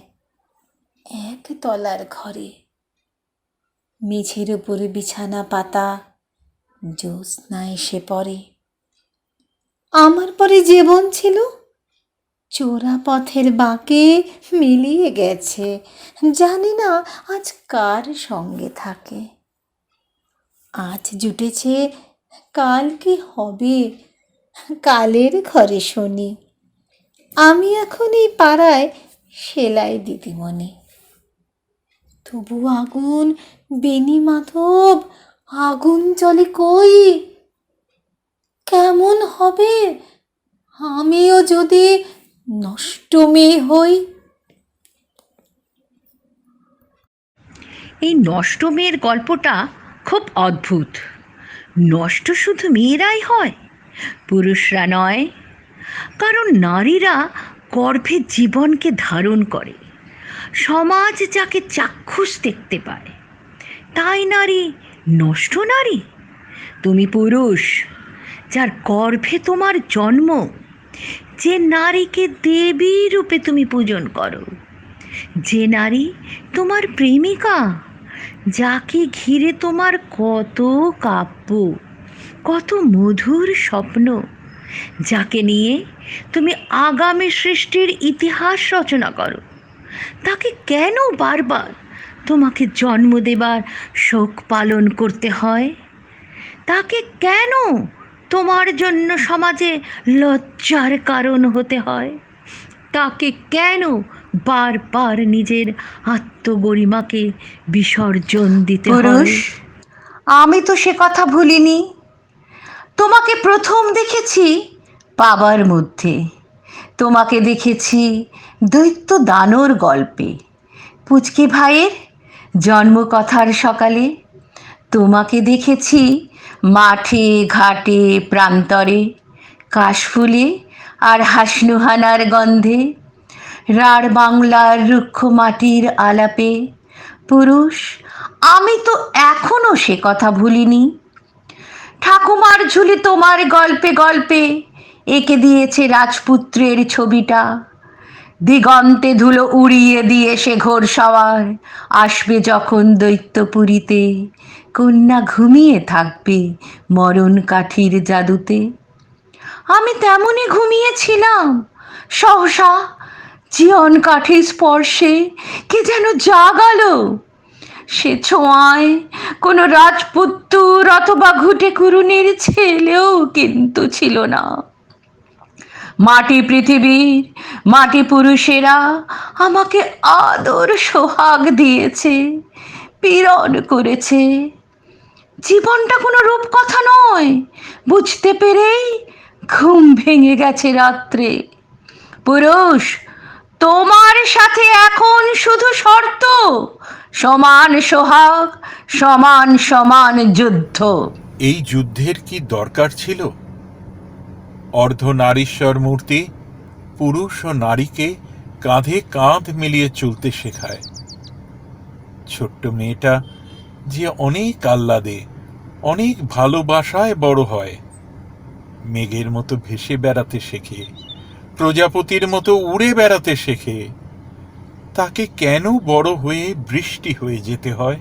[SPEAKER 6] একতলার ঘরে, মেঝের উপরে বিছানা পাতা, জ্যোৎস্না এসে পড়ে। আমার পরে জীবন ছিল চোরা পথের বাঁকে মিলিয়ে গেছে, জানি না আজ কার সঙ্গে থাকে। আজ জুটেছে, কাল কি হবে কালের ঘরে শুনি। আমি এখন এই পাড়ায় সেলাই দিদিমণি। তবু আগুন, বেণীমাধব, আগুন জ্বলে কই? কেমন হবে আমিও যদি নষ্ট মেয়ে হই?
[SPEAKER 7] এই নষ্ট মেয়ের গল্পটা খুব অদ্ভুত। নষ্ট শুধু মেয়েরাই হয়, পুরুষরা নয়। কারণ নারীরা গর্ভে জীবনকে ধারণ করে, সমাজ যাকে চাক্ষুষ দেখতে পায়, তাই নারী নষ্ট নারী। তুমি পুরুষ, যার গর্ভে তোমার জন্ম, যে নারীকে দেবী রূপে তুমি পূজন করো, যে নারী তোমার প্রেমিকা, যাকে ঘিরে তোমার কত কাব্য, কত মধুর স্বপ্ন, যাকে নিয়ে তুমি আগামী সৃষ্টির ইতিহাস রচনা করো, তাকে কেন বারবার তোমাকে জন্ম দেবার শোক পালন করতে হয়? তাকে কেন তোমার জন্য সমাজে লজ্জার কারণ হতে হয়? তাকে কেন বারবার নিজের আত্মগরিমাকে বিসর্জন দিতে হয়?
[SPEAKER 9] আমি তো সে কথা ভুলিনি। তোমাকে প্রথম দেখেছি পাবার মধ্যে, তোমাকে দেখেছি দৈত্য দানর গল্পে, পুচকে ভাইয়ের জন্মকথার সকালে। তোমাকে দেখেছি মাঠে ঘাটে প্রান্তরে, কাশফুলে আর হাসনুহানার গন্ধে, রাঢ় বাংলার রুক্ষ মাটির আলাপে। পুরুষ, আমি তো এখনো সে কথা ভুলিনি। ঠাকুমার ঝুলি তোমার গল্পে গল্পে এঁকে দিয়েছে রাজপুত্রের ছবিটা। দিগন্তে ধুলো উড়িয়ে দিয়ে সে ঘোড়সওয়ার আসবে যখন দৈত্যপুরীতে, কন্যা ঘুমিয়ে থাকবে মরণ কাঠির জাদুতে। আমি তেমনই ঘুমিয়েছিলাম, সহসা জীবন কাঠির স্পর্শে কে যেন জাগালো। সে ছোঁয়ায় কোনো রাজপুত্তুর অথবা ঘুটে কুরুনের ছেলেও কিন্তু ছিল না। মাটি পৃথিবীর মাটি পুরুষেরা আমাকে আদর সোহাগ দিয়েছে, পীড়ন করেছে। জীবনটা কোনো রূপকথা নয় বুঝতে পেরেই ঘুম ভেঙে গেছে রাত্রে। পুরুষ, তোমার সাথে এখন শুধু শর্ত, সমান সোহাগ, সমান সমান যুদ্ধ।
[SPEAKER 4] এই যুদ্ধের কি দরকার ছিল? অর্ধনারীশ্বর মূর্তি পুরুষ ও নারীকে কাঁধে কাঁধ মিলিয়ে চলতে শেখায়। ছোট্ট মেয়েটা যে অনেক আহ্লাদে, অনেক ভালোবাসায় বড় হয়, মেঘের মতো ভেসে বেড়াতে শেখে, প্রজাপতির মতো উড়ে বেড়াতে শেখে, তাকে কেন বড় হয়ে বৃষ্টি হয়ে যেতে হয়?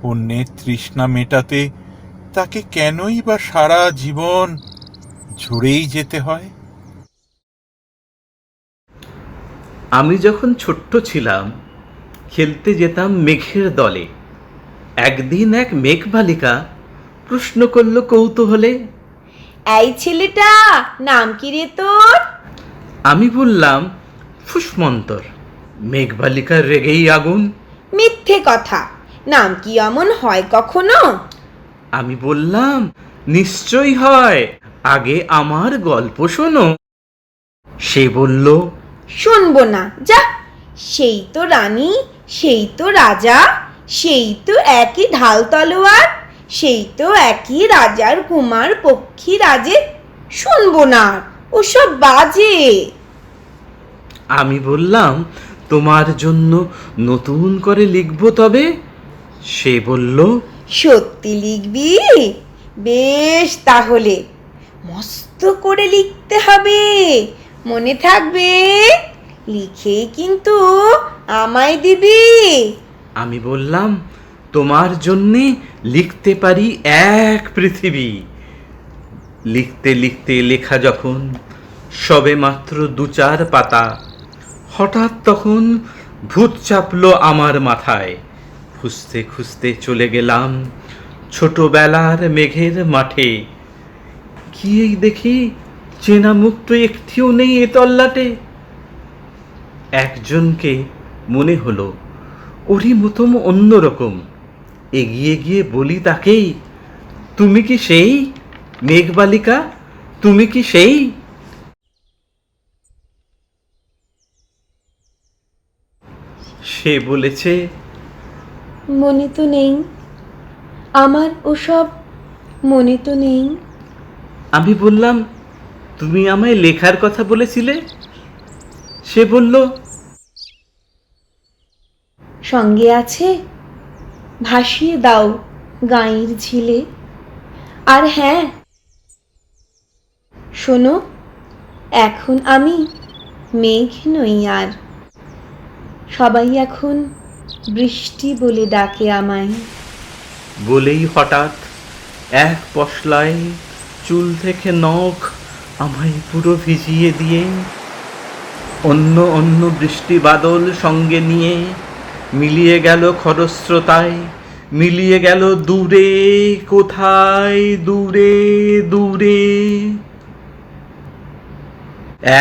[SPEAKER 4] অন্যের তৃষ্ণা মেটাতে তাকে কেনই বা সারা জীবন ঝরেই যেতে হয়?
[SPEAKER 5] আমি যখন ছোট্ট ছিলাম, খেলতে যেতাম মেঘের দলে। একদিন এক মেঘবালিকা প্রশ্ন করল কৌতূহলে।
[SPEAKER 2] এই ছেলেটা নাম কি রে তোর?
[SPEAKER 5] আমি বললাম, ফুসমন্তর। মেঘবালিকার রেগেই আগুন।
[SPEAKER 2] মিথ্যে কথা, নাম কি অমন হয় কখনো?
[SPEAKER 5] আমি বললাম, নিশ্চয়ই হয়, আগে আমার গল্প শোনো। সে বলল,
[SPEAKER 2] শুনবো না, যা। সেই তো রানী, সেই তো রাজা, সেই তো একই ঢাল তলোয়ার, সেই তো একই রাজার কুমার পক্ষী রাজে। শুনবো না, ওসব বাজে।
[SPEAKER 5] আমি বললাম, তোমার জন্য নতুন করে লিখব তবে। সে বলল,
[SPEAKER 2] সত্যি লিখবি? বেশ, তাহলে মস্ত করে লিখতে হবে, মনে থাকবে। লিখে কিন্তু আমায় দিবি।
[SPEAKER 5] আমি বললাম, তোমার জন্যে লিখতে পারি এক পৃথিবী। লিখতে লিখতে লেখা যখন সবে মাত্র 2-4 পাতা, হঠাৎ তখন ভূত চাপলো আমার মাথায়। খুঁজতে খুঁজতে চলে গেলাম ছোটবেলার মেঘের মাঠে। গিয়েই দেখি চেনা মুখ তো একটিও নেই এ তল্লাটে। একজনকে মনে হলো ওরই মতন অন্যরকম। এগিয়ে গিয়ে বলি তাকেই, তুমি কি সেই মেঘবালিকা? তুমি কি সেই? সে বলেছে,
[SPEAKER 2] মনে তো নেই, আমার ওসব মনে তো নেই।
[SPEAKER 5] আমি বললাম, তুমি আমায় লেখার কথা বলেছিলে। সে বলল,
[SPEAKER 2] সঙ্গে আছে, ভাসিয়ে দাও গাঁয়ের ঝিলে। আর হ্যাঁ, শোনো, এখন আমি মেঘ নই আর, সবাই এখন বৃষ্টি বলে ডাকে আমায়।
[SPEAKER 5] বলেই হঠাৎ এক পশলায় চুল থেকে নখ আমায় পুরো ভিজিয়ে দিয়ে অন্য অন্য বৃষ্টি বাদল সঙ্গে নিয়ে মিলিয়ে গেল খরস্রোতায়, মিলিয়ে গেল দূরে কোথায়, দূরে দূরে।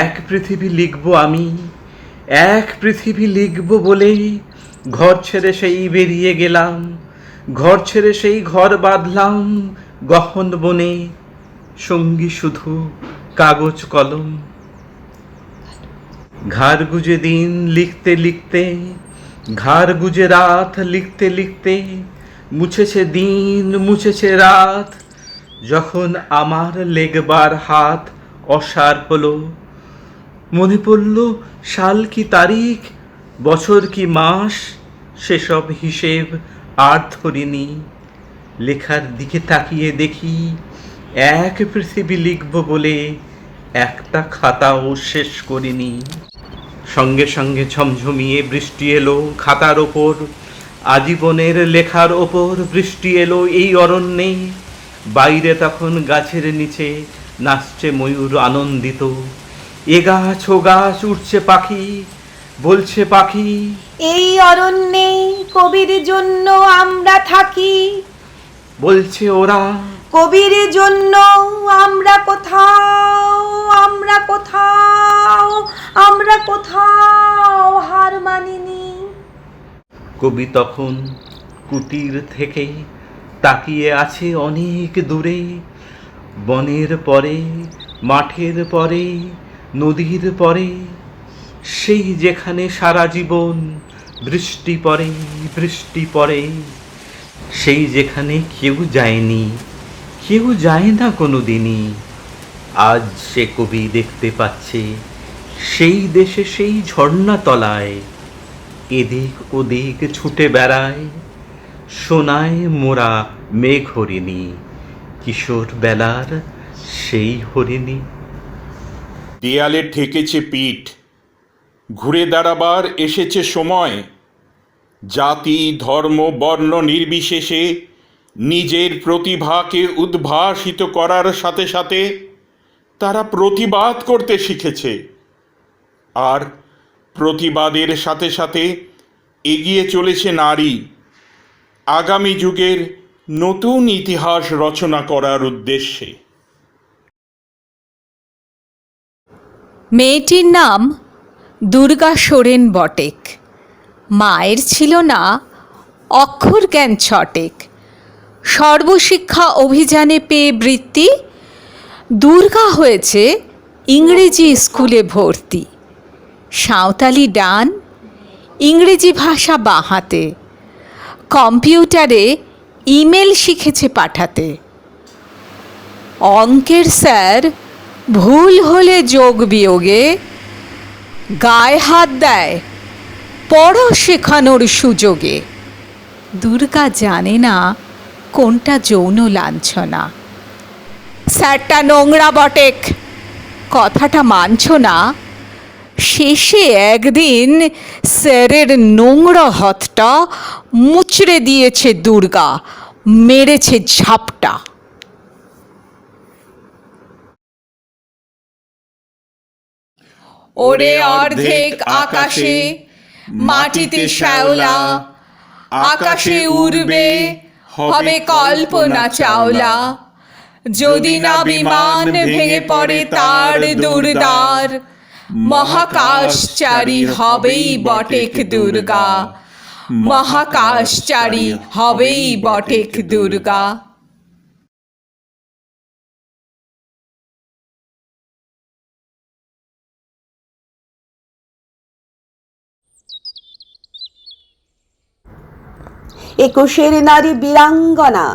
[SPEAKER 5] এক পৃথিবী লিখব আমি, এক পৃথিবী লিখব বলেই ঘর ছেড়ে সেই বেরিয়ে গেলাম। ঘর ছেড়ে সেই ঘর বাঁধলাম গহন বনে, সঙ্গী শুধু কাগজ কলম। ঘাড় গুজে দিন লিখতে লিখতে, ঘাড় গুজে রাত লিখতে লিখতে, মুছেছে দিন মুছেছে রাত। যখন আমার লেখবার হাত অসাড় হলো, মনে পড়ল সাল কি তারিখ, বছর কি মাস, সেসব হিসেব আর ধরিনি। লেখার দিকে তাকিয়ে দেখি এক পৃথিবী লিখব বলে একটা খাতাও শেষ করিনি। সঙ্গে সঙ্গে ঝমঝমিয়ে বৃষ্টি এলো খাতার ওপর, আজীবনের লেখার ওপর বৃষ্টি এলো এই অরণ্যে। বাইরে তখন গাছের নিচে নাচছে ময়ূর আনন্দিত। এ গাছ ও গাছ উঠছে পাখি, বলছে পাখি,
[SPEAKER 2] এই অরণ্যে কবির জন্য আমরা থাকি।
[SPEAKER 5] বলছে ওরা,
[SPEAKER 2] কবির জন্য আমরা কোথাও, আমরা কোথাও, আমরা কোথাও হার মানিনি।
[SPEAKER 5] কবি তখন কুটির থেকে তাকিয়ে আছে অনেক দূরে। বনের পরে, মাঠের পরে, নদীর পরে, সেই যেখানে সারা জীবন বৃষ্টি পড়ে, বৃষ্টি পড়ে। সেই যেখানে কেউ যায়নি, কেউ যায় না কোনো দিনই। আজ সে কবি দেখতে পাচ্ছে সেই দেশে সেই ঝর্ণা তলায় এদিক ওদিক ছুটে বেড়ায় সোনায় মোরা মেঘ হরিণী, কিশোর বেলার সেই হরিণী।
[SPEAKER 10] দেয়ালে ঠেকেছে পিঠ, ঘুরে দাঁড়াবার এসেছে সময়। জাতি ধর্ম বর্ণ নির্বিশেষে নিজের প্রতিভাকে উদ্ভাসিত করার সাথে সাথে তারা প্রতিবাদ করতে শিখেছে। আর প্রতিবাদের সাথে সাথে এগিয়ে চলেছে নারী। আগামী যুগের নতুন ইতিহাস রচনা করার উদ্দেশ্যে।
[SPEAKER 6] মেয়েটির নাম দুর্গা সোরেন বটেক। মায়ের ছিল না অক্ষর জ্ঞান ছটেক। সর্বশিক্ষা অভিযানে পেয়ে বৃত্তি, দুর্গা হয়েছে ইংরেজি স্কুলে ভর্তি। সাঁওতালি ডান, ইংরেজি ভাষা বাঁ হাতে, কম্পিউটারে ইমেল শিখেছে পাঠাতে। অঙ্কের স্যার ভুল হলে যোগ বিয়োগে গায়ে হাত দেয় পড়া শেখানোর সুযোগে। দুর্গা জানে না কোনটা যৌন লাঞ্ছনা। স্যারটা নোংরা বটেক, কথাটা মানছ না। শেষে একদিন স্যারের নোংরা হাতটা মুচড়ে দিয়েছে দুর্গা, মেরেছে ঝাপটা। ওরে অর্ধেক আকাশে মাটিতে শ্যাওলা, আকাশে উড়বে হবে কল্পনা চাওলা। যদি না বিমান ভেঙে পড়ে তার দুর্দার, মহাকাশচারী হবেই বটেক দুর্গা, মহাকাশচারী হবেই বটেক দুর্গা।
[SPEAKER 7] একুশের নারী বীরাঙ্গনা,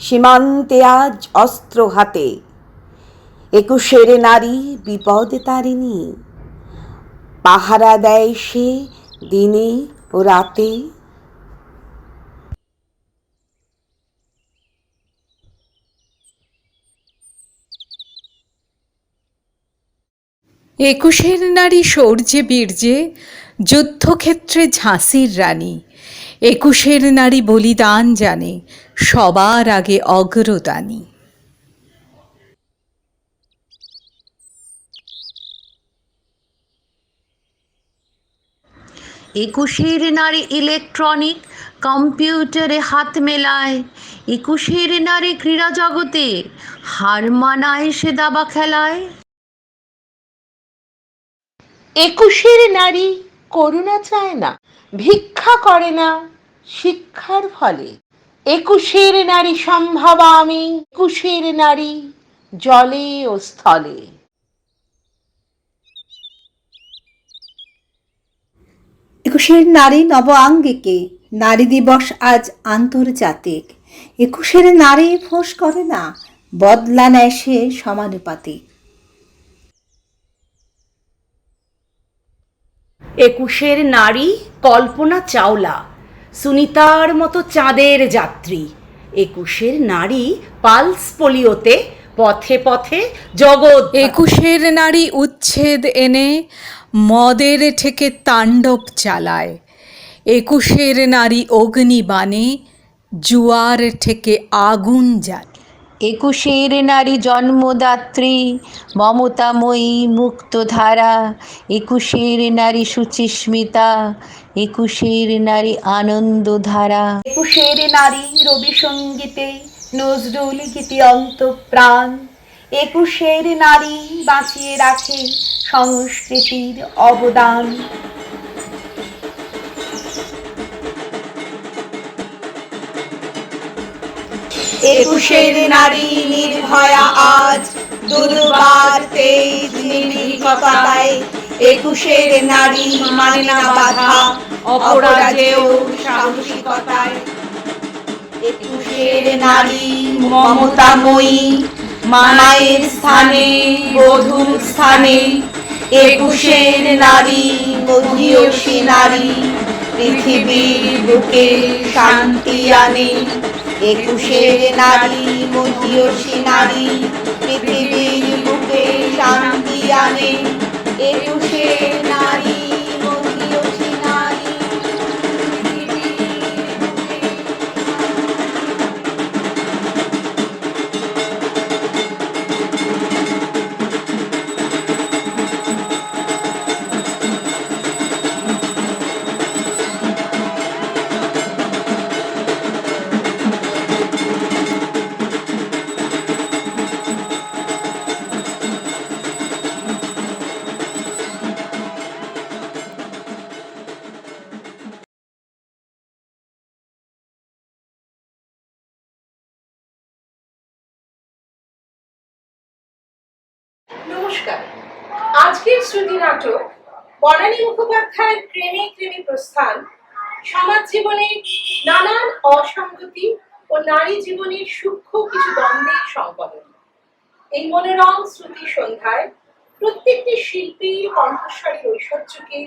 [SPEAKER 7] সীমান্তে আজ অস্ত্র হাতে। একুশের নারী বিপদ তারিণী, পাহারা দেয় সে দিনে ও রাতে।
[SPEAKER 6] একুশের নারী শৌর্যে বীর্যে যুদ্ধক্ষেত্রে ঝাঁসির রানী। একুশের নারী বলিদান জানে সবার আগে অগ্রদানী।
[SPEAKER 9] একুশের নারী ইলেকট্রনিক কম্পিউটারে হাত মেলায়। একুশের নারী ক্রীড়া জগতে হার মানায় সে দাবা খেলায়।
[SPEAKER 11] একুশের নারী করুণা চায় না, ভিক্ষা করে না শিক্ষার ফলে। একুশের নারী সম্ভবা আমি, একুশের নারী জলে ও স্থলে।
[SPEAKER 6] একুশের নারী নব আঙ্গিকে, নারী দিবস আজ আন্তর্জাতিক। একুশের নারী ফোঁস করে না, বদলা নেয় সে সমানুপাতিক।
[SPEAKER 7] একুশের নারী কল্পনা চাওলা, সুনিতার মতো চাঁদের যাত্রী। একুশের নারী পালস পোলিওতে পথে পথে জগৎ।
[SPEAKER 6] একুশের নারী উচ্ছেদ এনে মদের থেকে তাণ্ডব চালায়। একুশের নারী অগ্নিবাণে জুয়ার থেকে আগুন জ্বালায়।
[SPEAKER 9] একুশের নারী জন্মদাত্রী, মমতাময়ী মুক্তধারা। একুশের নারী সুচিস্মিতা, একুশের নারী আনন্দধারা।
[SPEAKER 7] একুশের নারী রবি সঙ্গীতে নজরুল গীতি অন্তঃপ্রাণ। একুশের নারী বাঁচিয়ে রাখে সংস্কৃতির অবদান। একুশের নারী নির্ভয়া আজ দুর্বার তেজ নির্ভীকতায়। একুশের নারী মানে না বাধা অপরাজেয় সাহসিকতায়। একুশের নারী মমতাময়ী, মায়ের স্থানে বধূর স্থানে। একুশের নারী মহিয়সী নারী, পৃথিবীর বুকে শান্তি আনে। একুশের নারী মহিয়সী নারী, পৃথিবীর বুকে শান্তি আনে। একুশের নারী মহিয়সী নারী,
[SPEAKER 11] নমস্কার। আজকের শ্রুতি নাটক বনানী মুখোপাধ্যায়ের প্রেমে প্রেমে প্রস্থান সমাজ জীবনের নানান অসঙ্গতি ও নারী জীবনের সূক্ষ্ম কিছু দ্বন্দ্বের সংকলন। এই মনোরম শ্রুতি সন্ধ্যায় প্রত্যেকটি শিল্পীর কণ্ঠস্বরের ঐশ্বর্যকে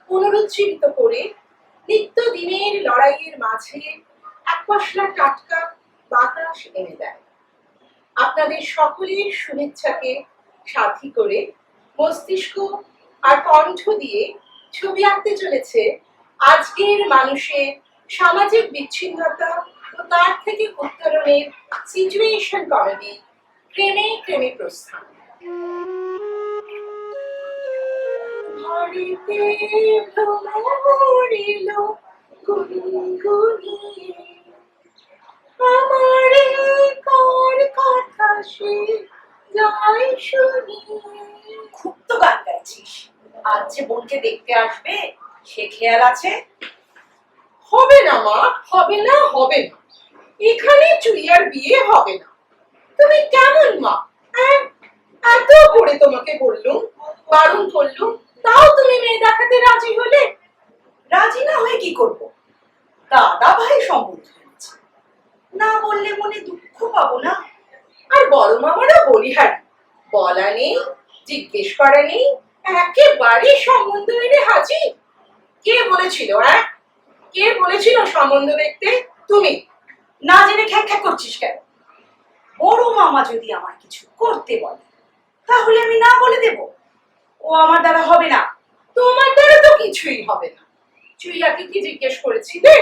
[SPEAKER 11] পুনরুজ্জীবিত করে নিত্যদিনের লড়াইয়ের মাঝে এক পশলা টাটকা বাতাস এনে দেয়। আপনাদের সকলের শুভেচ্ছাকে সাথী করে মস্তিষ্ক আর কণ্ঠ দিয়ে ছবি আঁকতে চলেছে আজকের মানুষের সামাজিক বিচ্ছিন্নতা ও তার থেকে উত্তরণের সিচুয়েশন কমেডি প্রেমে প্রেমে প্রস্থান। ঘরেতে ভ্রমর এলো গুনগুনিয়ে, আমারে কার কথা সে যাই শুনিয়ে।
[SPEAKER 7] খুব তো গান গাইছিস, আজ যে বোনকে দেখতে আসবে সে খেয়াল আছে?
[SPEAKER 11] হবে না মা, হবে না, হবে না, এখানে চুইয়ার বিয়ে হবে না। তুমি কেমন মা? এত করে তোমাকে বললুম, বারণ করলুম, তাও তুমি মেয়ে দেখাতে রাজি হলে।
[SPEAKER 7] রাজি না হয়ে কি করব? দাদা ভাই সম্বন্ধ হয়েছে, না বললে মনে দুঃখ পাবো না?
[SPEAKER 11] আর বড় মামারা বলিহারি, বলা নেই, জিজ্ঞেস করা নেই, একেবারে সম্বন্ধ এনে হাজির। কে বলেছিল? কে বলেছিল সম্বন্ধ দেখতে? তুমি।
[SPEAKER 7] না জেনে খ্যাক খ্যাক করছিস কেন? বড় মামা যদি আমার কিছু করতে বলে তাহলে আমি না বলে দেব? ও আমার দ্বারা হবে না।
[SPEAKER 11] তোমার দ্বারা তো কিছুই হবে না। চুইয়াকে কি জিজ্ঞেস করেছিলে?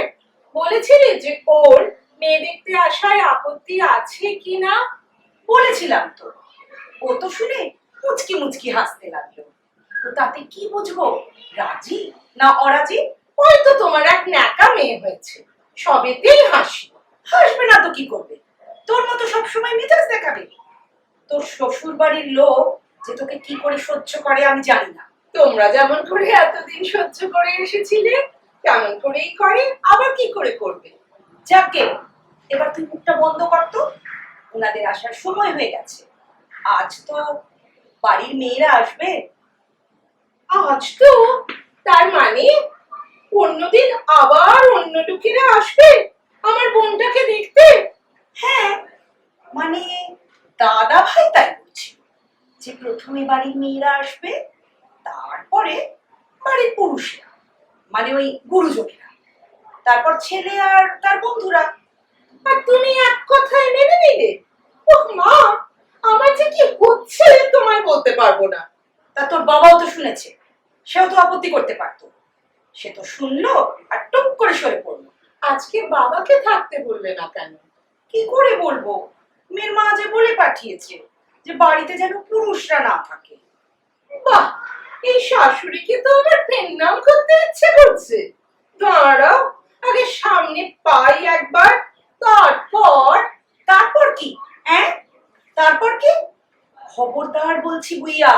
[SPEAKER 11] বলেছিলে যে ওর মেয়ে দেখতে আসায় আপত্তি আছে কি না?
[SPEAKER 7] বলেছিলাম তো। ও তো শুনে মুচকি মুচকি হাসতে লাগলো। তো তাতে কি বুঝবো রাজি না অরাজি?
[SPEAKER 11] হয়তো তোমার এক ন্যাকা মেয়ে হয়েছে, সবেতেই হাসি।
[SPEAKER 7] হাসবে না তো কি করবে? তোর মতো সবসময় মেজাজ দেখাবে? তোর শ্বশুর বাড়ির লোক যে তোকে কি করে সহ্য করে আমি জানি না।
[SPEAKER 11] তোমরা যেমন করে এতদিন সহ্য করে এসেছিলে তেমন করেই করে, আবার কি করে করবে?
[SPEAKER 7] যাকে এবার তুই মুখটা বন্ধ কর তো। ওনাদের আসার সময় হয়ে গেছে। আজ তো বাড়ির মেয়েরা আসবে।
[SPEAKER 11] আজ তো, তার মানে অন্যদিন আবার অন্য লোকেরা আসবে আমার বোনটাকে দেখতে?
[SPEAKER 7] হ্যাঁ, মানে দাদা ভাই তাই বলছি যে প্রথমে বাড়ির মেয়েরা আসবে, তারপরে বাড়ির পুরুষরা, মানে ওই গুরুজনেরা, তারপর ছেলে আর তার বন্ধুরা।
[SPEAKER 11] আর তুমি এক কথায় মেনে নিলে? ওহ মা, আমার যে কি হচ্ছে তোমায় বলতে পারবো না।
[SPEAKER 7] তা তোর বাবাও তো শুনেছে, সেও তো আপত্তি করতে পারতো। সে তো শুনলো আর টুক করে সরে পড়লো।
[SPEAKER 11] আজকে বাবাকে থাকতে বললে না কেন?
[SPEAKER 7] কি করে বলবো? মেয়ের মা যে বলে পাঠিয়েছে যে বাড়িতে যেন পুরুষরা না থাকে।
[SPEAKER 11] বাহ, এই শাশুড়িকে তো আমার নাম করতে ইচ্ছে করছে। দাঁড়াও, আগে সামনে পাই একবার,
[SPEAKER 7] তারপর কি? তারপর কি? খবরদার বলছি বুইয়া,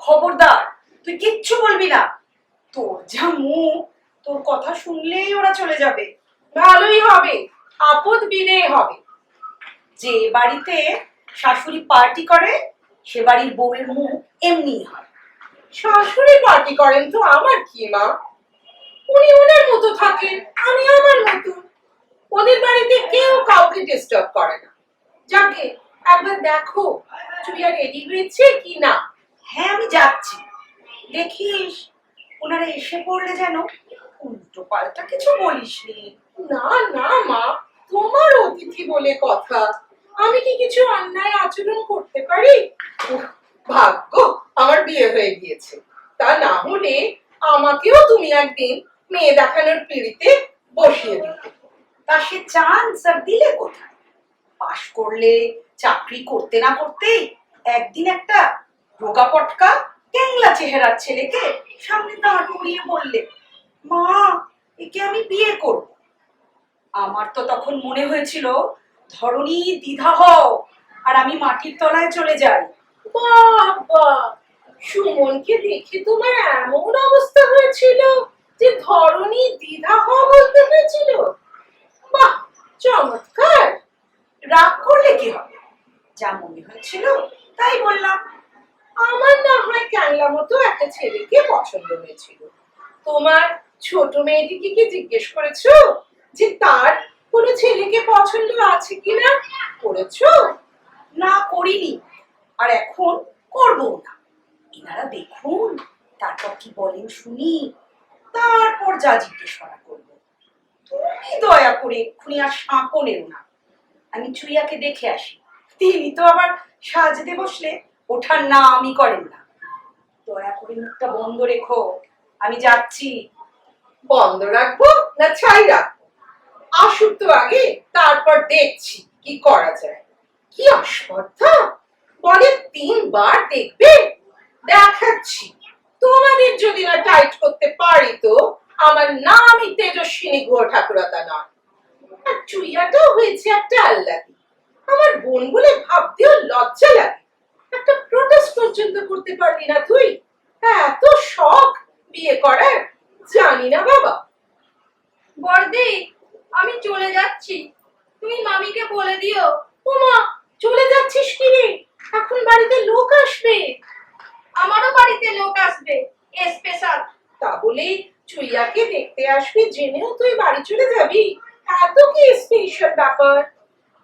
[SPEAKER 7] খবরদার, তুই কিচ্ছু বলবি না। তোর যা মুখ, তোর কথা শুনলেই ওরা চলে যাবে।
[SPEAKER 11] ভালোই হবে, আপদ বিদেয় হবে।
[SPEAKER 7] যে বাড়িতে শাশুড়ি পার্টি করে সে বাড়ির বউয়ের মুখ এমনি হয়।
[SPEAKER 11] শাশুড়ি পার্টি করেন তো আমার কি মা? উনি ওনার মতো থাকেন, আমি আমার মতো। ওদের বাড়িতে কেউ কাউকে ডিস্টার্ব করে না। যাকে একবার দেখো চুইয়া রেডি হয়েছে কি না।
[SPEAKER 7] হ্যাঁ, আমি যাচ্ছি। দেখিস ওনারা এসে পড়লে যেন উল্টো পাল্টা কিছু বলিসনি।
[SPEAKER 11] না না মা, তোমার অতিথি বলে কথা, আমি কি কিছু অন্যায় আচরণ করতে পারি? ভাগ্য আমার বিয়ে হয়ে গিয়েছে, তা না হলে আমাকেও তুমি একদিন মেয়ে দেখানোর পিড়িতে বসিয়ে দিতে।
[SPEAKER 7] তা সে চান্স আর দিলে কোথায়? পাশ করলে চাকরি করতে না করতেই একদিন একটা রোগা পটকা ক্যাংলা চেহারার ছেলেকে সামনে দাঁড় করিয়ে বললে, মা একে আমি বিয়ে করব। আমার তো তখন মনে হয়েছিল ধরনী দ্বিধা হও আর আমি মাটির তলায় চলে যাই।
[SPEAKER 11] বাবা, সুমনকে দেখে তোমার এমন অবস্থা হয়েছিল যে ধরনী দ্বিধা হওয়া বলতে হয়েছিল? বাহ, চমৎকার।
[SPEAKER 7] রাগ করলে কি হবে? যা মনে হয়েছিল তাই বললাম।
[SPEAKER 11] আমার না বাংলা মতো একটা ছেলেকে পছন্দ হয়েছিল। তোমার ছোট মেয়েটিকে কি জিজ্ঞেস করেছো যে তার কোনো ছেলেকে পছন্দ আছে কিনা? করেছো?
[SPEAKER 6] না, করিনি, আর এখন করবো না। এনারা দেখুন, তারপর কি বলেন শুনি, তারপর যা জিজ্ঞেস করা করবো। তুমি দয়া করে এক্ষুনি আর সাঁকো নেও না, আমি চুইয়াকে দেখে আসি। তিনি তো আবার সাজতে বসলে ওঠার নামই করেন না। দয়া করে মুখটা বন্ধ রেখো, আমি যাচ্ছি।
[SPEAKER 11] বন্ধ রাখবো না ছাই রাখবো? আসুক তো আগে, তারপর দেখছি কি করা যায়। কি অস্পর্ধা! বলে 3 বার দেখবে। দেখাচ্ছি, তোমাদের যদি না টাইট করতে পারি তো আমার নামই তেজস্বিনী গুহ ঠাকুরতা নয়। আর চুইয়াটাও হয়েছে একটা আল্লাদি। আমার বোন বলে ভাবতেও লজ্জা লাগে। একটা প্রোটেস্ট পর্যন্ত করতে পারলি না তুই? এত শখ বিয়ে করার! জানি না বাবা।
[SPEAKER 2] বর্দি, আমি চলে যাচ্ছি, তুমি মামিকে বলে দিও।
[SPEAKER 11] ওমা, চলে যাচ্ছিস কি রে? এখন বাড়িতে লোক আসবে।
[SPEAKER 2] আমারও বাড়িতে লোক আসবে, স্পেশাল।
[SPEAKER 11] তা বলে চুইয়াকে দেখতে আসবি জেনেও তুই বাড়ি চলে যাবি? এত কি স্পেশাল ব্যাপার?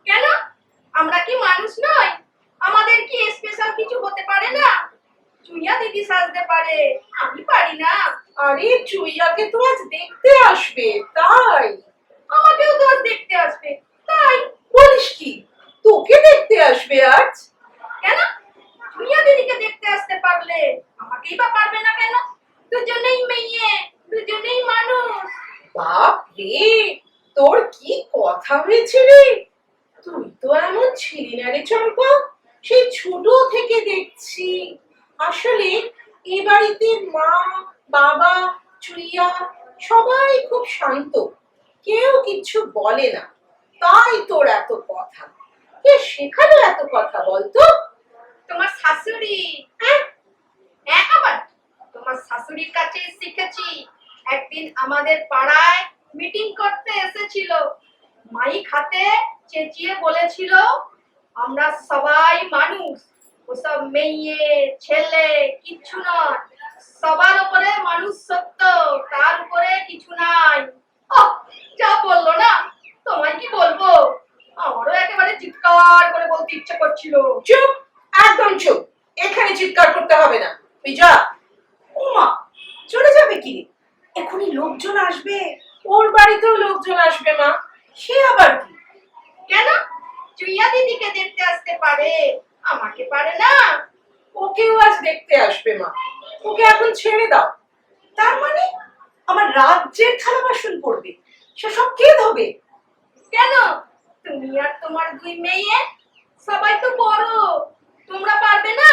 [SPEAKER 2] কেন, আমরা কি মানুষ নই? আমাদের কি স্পেশাল কিছু হতে পারে না? চুইয়া দিদি সাজতে পারে, আমি পারি না।
[SPEAKER 11] আরে চুইয়াকে তো আজ দেখতে আসবে, তাই।
[SPEAKER 2] আমাকেও তো আজ দেখতে আসবে, তাই।
[SPEAKER 11] বলিস কি, তোকে দেখতে আসবে আজ?
[SPEAKER 2] কেন, চুইয়া দিদিকে দেখতে আসতে পারলে আমাকেই বা পারবে না কেন? দুজনেই মেয়ে, দুজনেই মানুষ।
[SPEAKER 11] বাপ রে, তোর কি কথা হয়েছে রে! তুই তো এমন ছিলি না রে চম্পা, সেই ছোট থেকে দেখছি। আসলে এ বাড়িতে মা, বাবা, চুইয়া সবাই খুব শান্ত, কেউ কিছু বলে না। তাই তোর এত কথা। কে শেখালো এত কথা বলতো?
[SPEAKER 2] তোমার শাশুড়ি। আবার তোমার শাশুড়ির কাছে শিখেছি। একদিন আমাদের পাড়ায় মিটিং করতে এসেছিল, মাইক হাতে চেঁচিয়ে বলেছিল, আমরা সবাই মানুষ, ওসব মেয়ে ছেলে কিচ্ছু নয়, সবার উপরে মানুষ সত্য, তার উপরে কিছু নাই। যা বললো না, তোমায় কি বলবো, আমারও একেবারে চিৎকার করে বলতে ইচ্ছে করছিল।
[SPEAKER 11] চুপ, একদম চুপ। এখানে চিৎকার করতে হবে না, তুই যা।
[SPEAKER 6] ওমা, চলে যাবে কি? এখনই লোকজন আসবে।
[SPEAKER 11] ওর বাড়িতেও লোকজন আসবে মা।
[SPEAKER 6] সে আবার কি?
[SPEAKER 2] কেন, চুইয়া দিদিকে দেখতে আসতে পারে, আমাকে পারে না?
[SPEAKER 11] ওকেও আজ দেখতে আসবে মা। ওকে এখন ছেড়ে দাও।
[SPEAKER 6] তার মানে আমার রাজ্যের থালা বাসন পড়বে, সেসব কে ধোবে?
[SPEAKER 2] কেন, তুমি আর তোমার 2 মেয়ে, সবাই তো বড়, তোমরা পারবে না?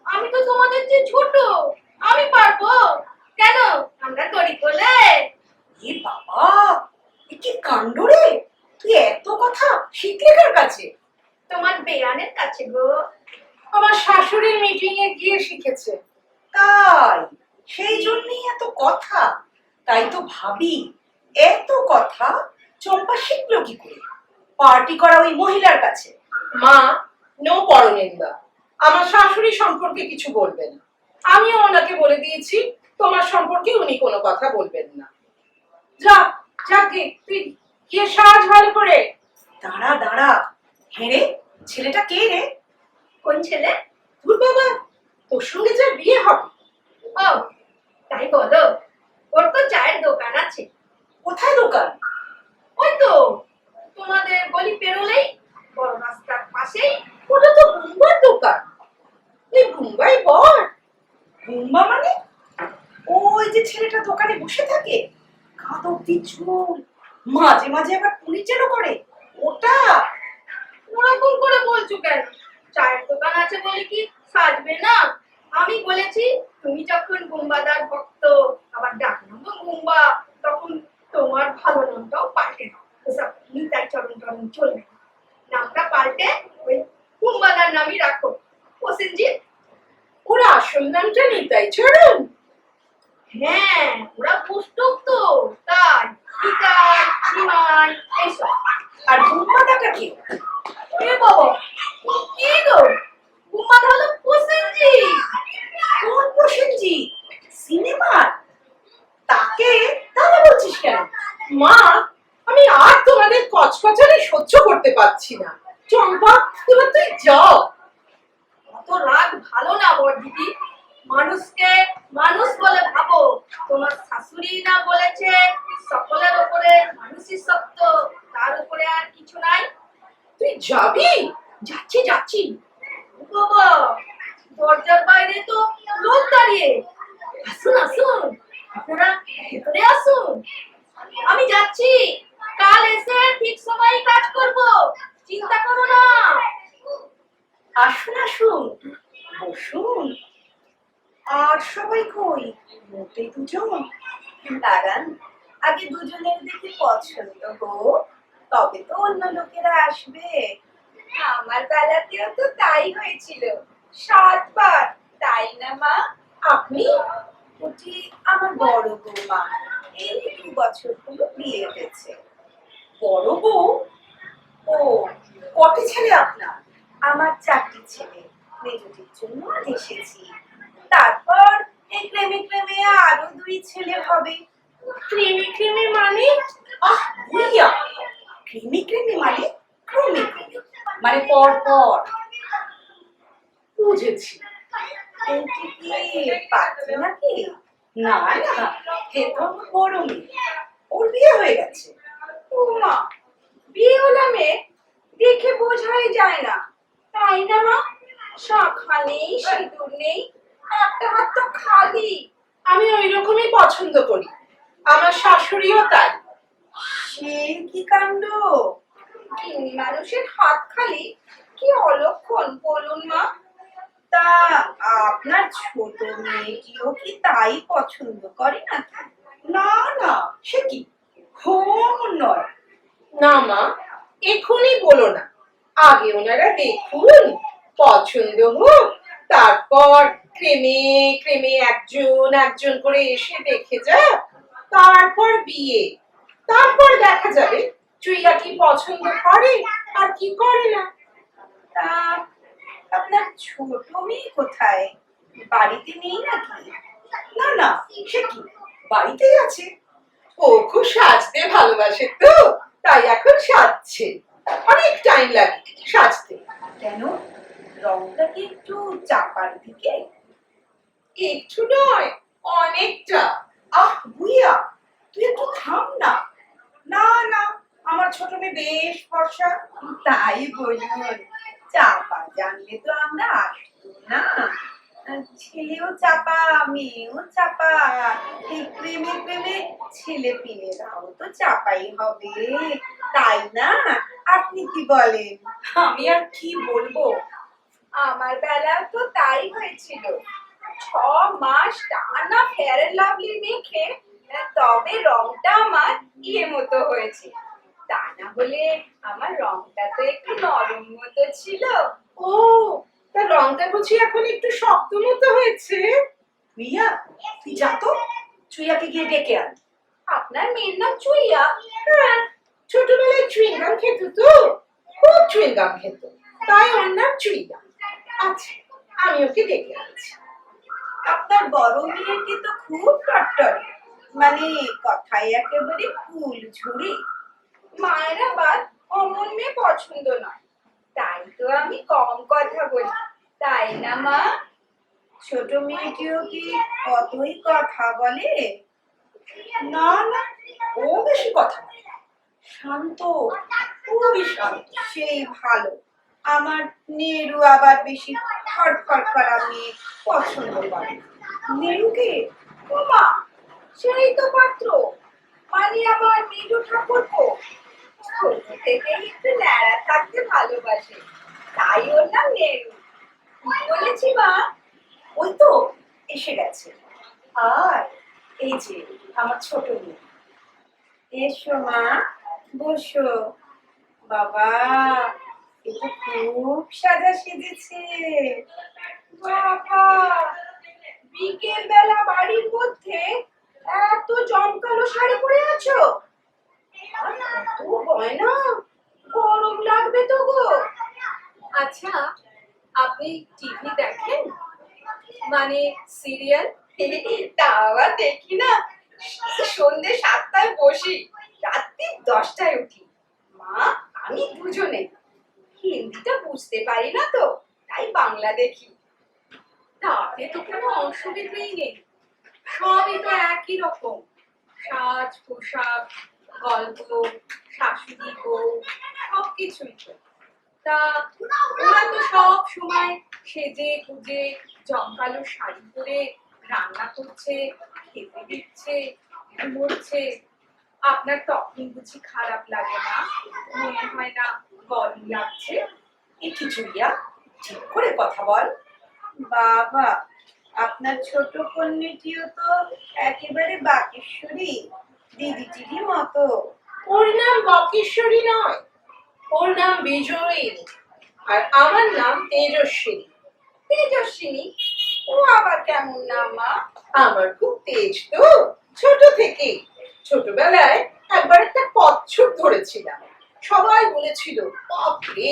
[SPEAKER 2] আমি তো তোমাদের চেয়ে ছোট, আমি পারবো। কেন, আমরা করি বলে?
[SPEAKER 6] এ বাবা, এ কি কাণ্ড রে! তুই এত কথা শিখলে কার কাছে?
[SPEAKER 2] তোমার বেয়ানের কাছে গো।
[SPEAKER 11] আমার শাশুড়ির মিটিং এ গিয়ে শিখেছে।
[SPEAKER 6] তাই, সেই জন্যই এত কথা। তাই তো ভাবি, এত কথা চম্পা শিখলো কি করে? পার্টি করা ওই মহিলার কাছে।
[SPEAKER 11] মা, নো পরনিন্দা। আমার শাশুড়ি সম্পর্কে কিছু বলবে না। আমিও ওনাকে বলে দিয়েছি তোমার সম্পর্কে উনি কোনো কথা বলবেন না। যা, যাকে তুই গিয়ে সাজ ভালো করে।
[SPEAKER 6] দাঁড়া দাঁড়া, হ্যাঁ রে, ছেলেটা কে রে?
[SPEAKER 2] কোন ছেলে?
[SPEAKER 11] তোর বাবা, তোর সঙ্গে যা বিয়ে হবে।
[SPEAKER 2] ও, তাই বলো। ওর তো চায়ের দোকান আছে।
[SPEAKER 6] কোথায় দোকান?
[SPEAKER 2] ওই তো তোমাদের গলি পেরোলেই বড় রাস্তার পাশেই।
[SPEAKER 11] ওটা তো বুম্বার দোকান। এই বুম্বাই বল।
[SPEAKER 6] বুম্বা মানে? ওই যে ছেলেটা দোকানে বসে থাকে, কাঁধ অব্দি চুল, মাঝে মাঝে আবার পুলিশ যেন করে, ওটা?
[SPEAKER 2] ওরকম করে বলছো কেন? চায়ের দোকান আছে বলে কি সাজবে না? আমি বলেছি তুমি যখন গুম্বাদার ভক্ত, আবার ডাক নামও গুম্বা, তখন তোমার ভালো নামটাও পাল্টে দাও। ওসব নিতাই চরণ চরণ চলবে না, নামটা পাল্টে ওই গুম্বাদার নামই রাখো। প্রসেনজিৎ।
[SPEAKER 11] ওরা আসল নামটা নিতাই চরণ?
[SPEAKER 2] হ্যাঁ, ওরা পুস্তক তো, তাই নিতাই, নিমাই এইসব।
[SPEAKER 6] আর বুম্বাদাটা কি?
[SPEAKER 2] এ বাবা, কি গো, গুম্বাদা হলো প্রসেনজিৎ।
[SPEAKER 6] কোন
[SPEAKER 11] মা, আমি আর তোমাদের কচকচানি সহ্য করতে পারছি না। চম্পা, এবার তুই যাও।
[SPEAKER 6] অত রাগ ভালো না বড়দিদি। মানুষকে মানুষ বলে ভাবো। তোমার শাশুড়ি না বলেছে সকলের উপরে মানুষই সত্য, তার উপরে আর কিছু নাই।
[SPEAKER 11] তুই যাবি? যাচ্ছি যাচ্ছি।
[SPEAKER 6] বাবা, দরজার বাইরে তো লোক দাঁড়িয়ে। আসুন আসুন, আপনারা ভেতরে আসুন। আমি যাচ্ছি, কাল এসে ঠিক সময়ে কাজ করব, চিন্তা করো না। আসুন আসুন, বসুন। আর সবাই কই? মোটে দুজন। দাঁড়ান, আগে দুজনের দেখে পছন্দ হোক, তবে তো অন্য লোকেরা আসবে। আমার বেলাতেও তো তাই হয়েছিল, 7 বার, তাই না মা? আপনি? ওটি আমার বড় বৌমা, এই 2 বছর হলো বিয়ে হয়েছে। বড় বউ? ও, কটি ছেলে আপনার? আমার 4টি ছেলে, মেজটির জন্য আজ এসেছি। তারপর এই ক্রেমে ক্রেমে আরো 2 ছেলে হবে। ক্রেমে ক্রেমে মানে? আহ বুইয়া, ক্রেমে ক্রেমে মানে ক্রমে ক্রমে, মানে পর পর। বুঝেছি। এইটি কি পাত্রী নাকি? না না, হে তো আমার বড় মেয়ে, ওর বিয়ে হয়ে গেছে। ও মা, বিয়ে হলো মেয়ে, দেখে বোঝাই যায় না, তাই না মা? শাখা নেই, সিঁদুর নেই, একটা হাত তো খালি।
[SPEAKER 11] আমি ওই রকমই পছন্দ করি, আমার শাশুড়িও তাই।
[SPEAKER 6] সে কি কাণ্ড! গিন্নি মানুষের হাত খালি, কি অলক্ষণ বলুন মা। তা আপনার ছোট মেয়েটিও কি তাই পছন্দ করে নাকি? না না, সে কি হোম নয়।
[SPEAKER 11] না মা, এখনই বলো না, আগে ওনারা দেখুন, পছন্দ হোক, তারপর ক্রেমে ক্রেমে একজন একজন করে এসে দেখে যাক, তারপর বিয়ে। তারপর দেখা যাবে চুইয়া কি পছন্দ করে আর কি করে না।
[SPEAKER 6] তা আপনার ছোট মেয়ে কোথায়? বাড়িতে নেই নাকি? না না, সে কি বাড়িতেই আছে।
[SPEAKER 11] ও খুব সাজতে ভালোবাসে তো, তাই এখন সাজছে। অনেক টাইম লাগে সাজতে।
[SPEAKER 6] কেন, রংটা কি একটু চাপার দিকে?
[SPEAKER 11] একটু নয়, অনেকটা।
[SPEAKER 6] আহ বুইয়া, তুই একটু থাম না। না না, আমার ছোট মেয়ে বেশ ফর্সা। তাই বলুন, চাপা জানলে তো আমরা আসতো না। ছেলেও চাপা, মেয়েও চাপা, এই প্রেমে প্রেমে ছেলে পিলেরাও তো চাপাই হবে, তাই না? আপনি কি বলেন? আমি আর কি বলবো, আমার বেলাও তো তাই হয়েছিল। 6 মাস টানা ফেয়ার এন্ড লাভলি মেখে তবে রংটা আমার মতো হয়েছে। তা না হলে আমার রংটা তো একটু নরম মতো ছিল।
[SPEAKER 11] ও, তার রংটা বুঝি এখন একটু শক্ত মতো হয়েছে।
[SPEAKER 6] প্রিয়া, তুই যা তো, চুইয়াকে গিয়ে ডেকে আন। আপনার মেয়ের নাম চুইয়া?
[SPEAKER 11] হ্যাঁ, ছোটবেলায় চুইংগাম খেত তো, খুব চুইংগাম খেত, তাই ওর নাম চুইয়া। আচ্ছা, আমি ওকে ডেকে আনছি।
[SPEAKER 6] আপনার বড় মেয়েটি তো খুব টট্টরে, মানে কথায় একেবারে ফুল ঝুড়ি। মায়ের আবার অমন মেয়ে পছন্দ নয়, তাই তো আমি কম কথা বলি, তাই না মা? ছোট মেয়েটিও কি কতই কথা বলে? না না, ও বেশি কথা বলে না, শান্ত, খুবই শান্ত। সেই ভালো, আমার নেরু আবার বেশি খটখট করা মেয়ে পছন্দ করে। নেরুকে? ও মা, সেই তো পাত্র, মানে আমার মেজো ঠাকুরপো। ছোট থেকেই একটু ন্যাড়া থাকতে ভালোবাসে, তাই ওর নাম নেরু। বলেছি মা, ওই তো এসে গেছে। আর এই যে আমার ছোট মেয়ে। এসো মা, বসো। বাবা, এ তো খুব সাজা সেজেছে। বাবা, বিকেল বেলা বাড়ির মধ্যে এত জমকালো শাড়ি পরে আছো? আর কত গয়না, গরম লাগবে তো গো। আচ্ছা, আপনি টিভি দেখেন, মানে সিরিয়াল? তা আবার দেখি না, সন্ধ্যে 7টায় বসি, রাত্রি 10টায় উঠি। মা আমি দুজনে। হিন্দিটা বুঝতে পারি না তো, তাই বাংলা দেখি। তাতে তো কোনো অসুবিধেই নেই, সবই তো একই রকম। সাজ পোশাক, গল্প, শাশুড়ি বউ, সবকিছুই তো। তা ওরা তো সব সময় সেজে গুজে জমকালো শাড়ি পরে রান্না করছে, খেতে দিচ্ছে, ঘুমোচ্ছে। আপনার তখন বুঝি খারাপ লাগে না? মনে হয় না গরম লাগছে? এ কি চুড়িয়া, ঠিক করে কথা বল।
[SPEAKER 2] বাবা, আপনার ছোট কন্যাটিও তো একেবারে বাকেশ্বরী দিদিটিরই মতো।
[SPEAKER 11] ওর নাম বকেশ্বরী নয়, ওর নাম বিজয়িনী, আর আমার নাম তেজস্বিনী।
[SPEAKER 2] তেজস্বিনী? ও আবার কেমন নাম মা?
[SPEAKER 11] আমার খুব তেজ তো, ছোট থেকেই। ছোটবেলায় একবার একটা কচ্ছপ ধরেছিলাম, সবাই বলেছিল বাপরে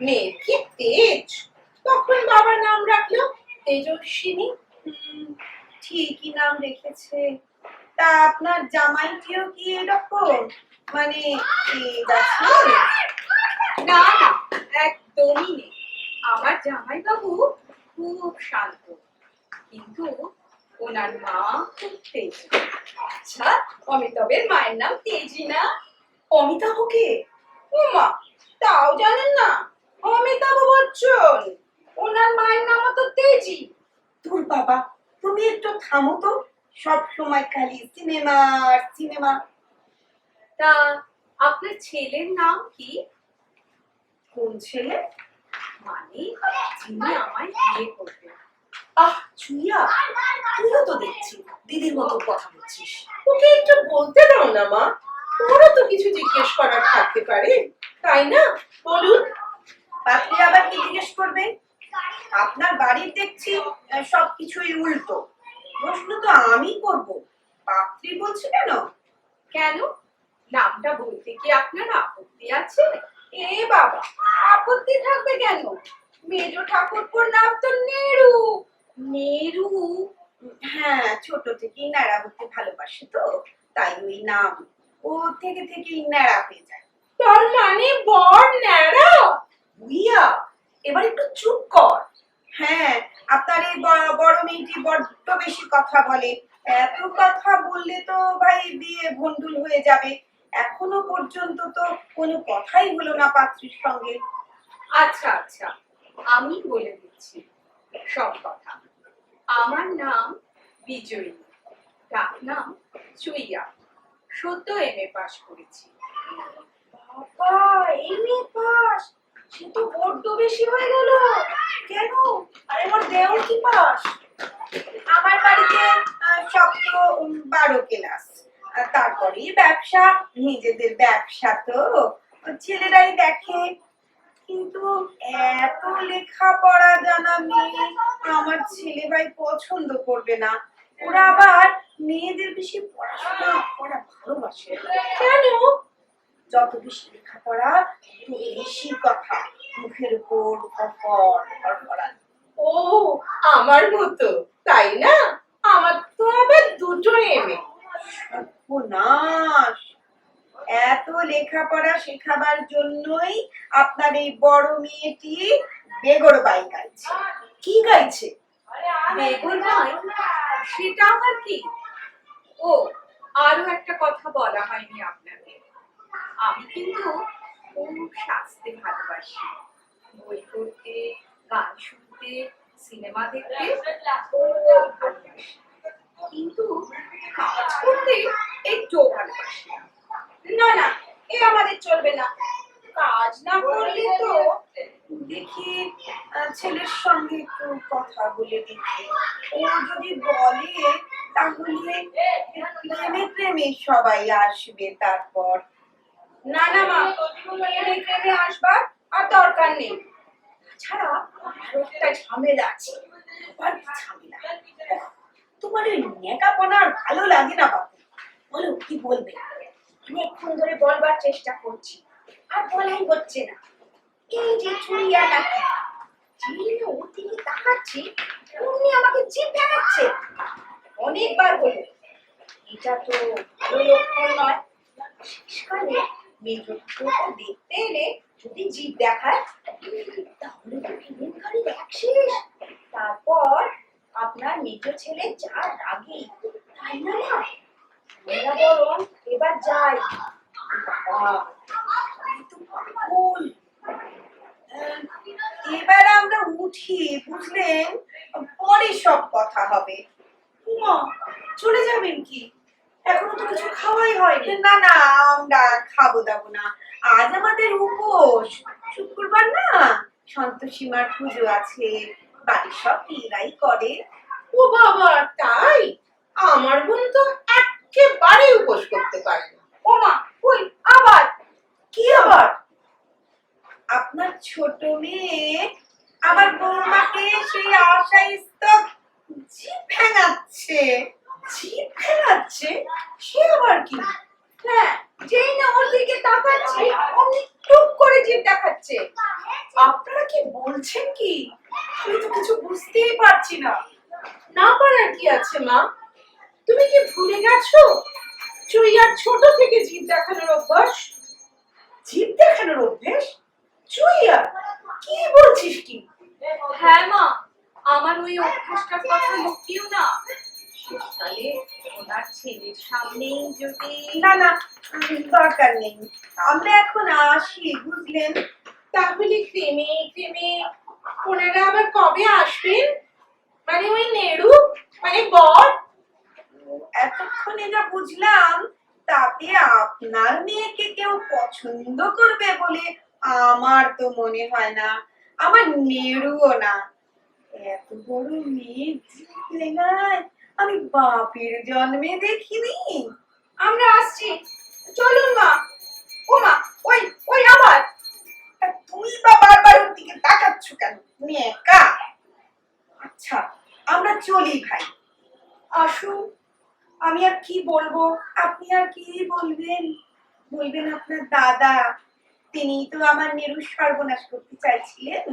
[SPEAKER 11] মেয়ে কি তেজ। তখন বাবা নাম রাখলো তেজস্বিনী।
[SPEAKER 2] ঠিকই নাম রেখেছে। তা আপনার জামাইটিও কি এরকম, মানে তেজ আছে?
[SPEAKER 6] না না, একদমই নেই। আমার জামাইবাবু খুব শান্ত, কিন্তু ওনার মা খুব তেজি। আচ্ছা, অমিতাভের মায়ের নাম তেজি না? অমিতাভ কে? ও মা, তাও জানেন না? অমিতাভ বচ্চন, ওনার মায়ের নামও তো তেজি।
[SPEAKER 2] তোর বাবা, তুমি একটু থামো তো, সব সময় খালি সিনেমা আর সিনেমা।
[SPEAKER 6] তা আপনার ছেলের নাম কি?
[SPEAKER 2] কোন ছেলে?
[SPEAKER 6] মানে যিনি আমায় বিয়ে করবেন।
[SPEAKER 2] আহ চুইয়া, তুইও তো দেখছি দিদির মতো কথা বলছিস।
[SPEAKER 11] ওকে একটু বলতে দাও না মা, ওরও তো কিছু জিজ্ঞেস করার থাকতে পারে, তাই না? বলুন।
[SPEAKER 2] পাত্রী আবার কি জিজ্ঞেস করবে? আপনার বাড়ির দেখছি সবকিছুই উল্টো। প্রশ্ন তো আমি করব, পাত্রী বলছে কেন?
[SPEAKER 6] কেন, নামটা বলতে কি আপনার আপত্তি আছে?
[SPEAKER 2] এ বাবা, আপত্তি থাকবে কেন? মেজ ঠাকুরপুর নাম তো নেরু।
[SPEAKER 6] নেরু?
[SPEAKER 2] হ্যাঁ, ছোট থেকেই ন্যাড়া হতে ভালোবাসে তো, তাই ওই নাম। ও থেকে থেকেই ন্যাড়া হয়ে যায়।
[SPEAKER 11] তার মানে বর ন্যাড়া?
[SPEAKER 2] বুইয়া, এবার একটু চুপ কর। হ্যাঁ, আপনার এই বড় মেয়েটি বড্ড বেশি কথা বলে। এত কথা বললে তো ভাই বিয়ে ভন্ডুল হয়ে যাবে। এখনো পর্যন্ত তো কোনো কথাই হলো না পাত্রীর সঙ্গে।
[SPEAKER 6] আচ্ছা আচ্ছা, আমি বলে দিচ্ছি সব কথা। আমার নাম বিজয়ী, ডাক নাম চুইয়া। সদ্য এমএ পাশ করেছি।
[SPEAKER 2] বাবা, এমএ পাস? সে তো বড্ড বেশি হয়ে গেল। কেন? আরে আমার দেওর কি পাস? আমার বাড়িতে সব তো 12 ক্লাস, তারপরেই ব্যবসা। নিজেদের ব্যবসা তো ছেলেরাই দেখে। কিন্তু এত লেখাপড়া জানা মেয়ে আমার ছেলে ভাই পছন্দ করবে না। ওরা আবার মেয়েদের বেশি পড়াশোনা করা ভালোবাসে।
[SPEAKER 11] কেন?
[SPEAKER 2] যত বেশি লেখাপড়া তত বেশি কথা, মুখের উপর ফড়ফড়ান।
[SPEAKER 11] ও, আমার মতো, তাই না? আমার তো আবার দুটো এমএ।
[SPEAKER 2] সর্বনাশ! এত লেখাপড়া শেখাবার জন্যই আপনার এই বড় মেয়েটি বেগড় বাই গাইছে। কি গাইছে?
[SPEAKER 6] বেগুন নয়, সেটা আবার কি? ও, আরো একটা কথা বলা হয়নি আপনাকে। আমি কিন্তু খুব সাজতে ভালোবাসি। বই পড়তে, গান শুনতে, সিনেমা দেখতে খুব ভালোবাসি। কিন্তু কাজ করতে একটুও ভালোবাসি না।
[SPEAKER 2] না না, এ আমাদের চলবে না। কাজ না করলে তো দেখি ছেলের সঙ্গে একটু কথা বলে দেখি। ও যদি বলে তাহলে প্রেমে প্রেমে সবাই আসবে তারপর। না না মা, প্রেমে প্রেমে আসবার আর দরকার নেই। তাছাড়া আরো একটা ঝামেলা আছে। আবার কি ঝামেলা? তোমার ওই নেকাপনা আর ভালো লাগে না বাবু। বলো কি বলবে? অনেকক্ষণ ধরে বলবার চেষ্টা করছি, আর বলাই হচ্ছে না। এই যে চুইয়া নাকি, যেই ওর দিকে তাকাচ্ছি অমনি আমাকে জিভ দেখাচ্ছে। অনেকবার হলো, এটা তো ভালো লক্ষণ নয়।
[SPEAKER 6] শেষকালে মেজোটা দেখতে এলে যদি জিভ দেখায় তাহলে তো কেলেঙ্কারির এক শেষ। তারপর আপনার মেজো ছেলে যা রাগী, তাই না মা? আমরা বরং এবার যাই। বাবা, আমি তো পাগল। এবার আমরা উঠি, বুঝলেন? পরে সব কথা হবে। মা, চলে যাবেন কি? এখনো তো কিছু খাওয়াই হয়নি। না না, আমরা খাবো দাবো না, আজ আমাদের উপোস। শুক্রবার না, সন্তোষী মার পুজো আছে, বাড়ির সব মেয়েরাই করে। ও বাবা, তাই? আমার বোন তো একেবারে উপোস করতে পারে না। ও মা, ওই আবার কি? আবার আপনার ছোট মেয়ে আমার বৌমাকে সেই আশাইস্তক জিভ ভেঙাচ্ছে। জিভ ভেঙাচ্ছে? সে আবার কি? হ্যাঁ, যেই না ওর দিকে তাকাচ্ছি অমনি টুক করে জিভ দেখাচ্ছে। আপনারা কি বলছেন কি? আমি তো কিছু বুঝতেই পারছি না। না পারার কি আছে মা? তুমি কি ভুলে গেছো চুইয়ার ছোট থেকে জিভ দেখানোর অভ্যাস? জিভ দেখানোর অভ্যাস? চুইয়া, কি বলছিস কি? হ্যাঁ মা, আমার ওই অভ্যাসটার কথা লুকিও না। শেষকালে ওনার ছেলের সামনেই যদি... না না, দরকার নেই, আমরা এখন আসি, বুঝলেন? তাহলে ক্রেমে ক্রেমে ওনারা আবার কবে আসবেন? মানে ওই নেড়ু, মানে বর? এতক্ষণে যা বুঝলাম তাতে আপনার মেয়েকে কেউ পছন্দ করবে বলে আমার তো মনে হয় না। আমার নেড়ুও না। এত বড় মেয়ে জিভেঙায় আমি বাপের জন্মে দেখিনি। আমরা আসছি, চলুন মা। ও মা, ওই ওই আবার তুই বা বারবার ওর দিকে তাকাচ্ছ কেন? তুমি একা? আচ্ছা, আমরা চলি ভাই। আসুন, আমি আর কি বলবো, আপনি আর কি বলবেন? বলবেন আপনার দাদা, তিনি তো আমার নেরুর সর্বনাশ করতে চাইছিলেন।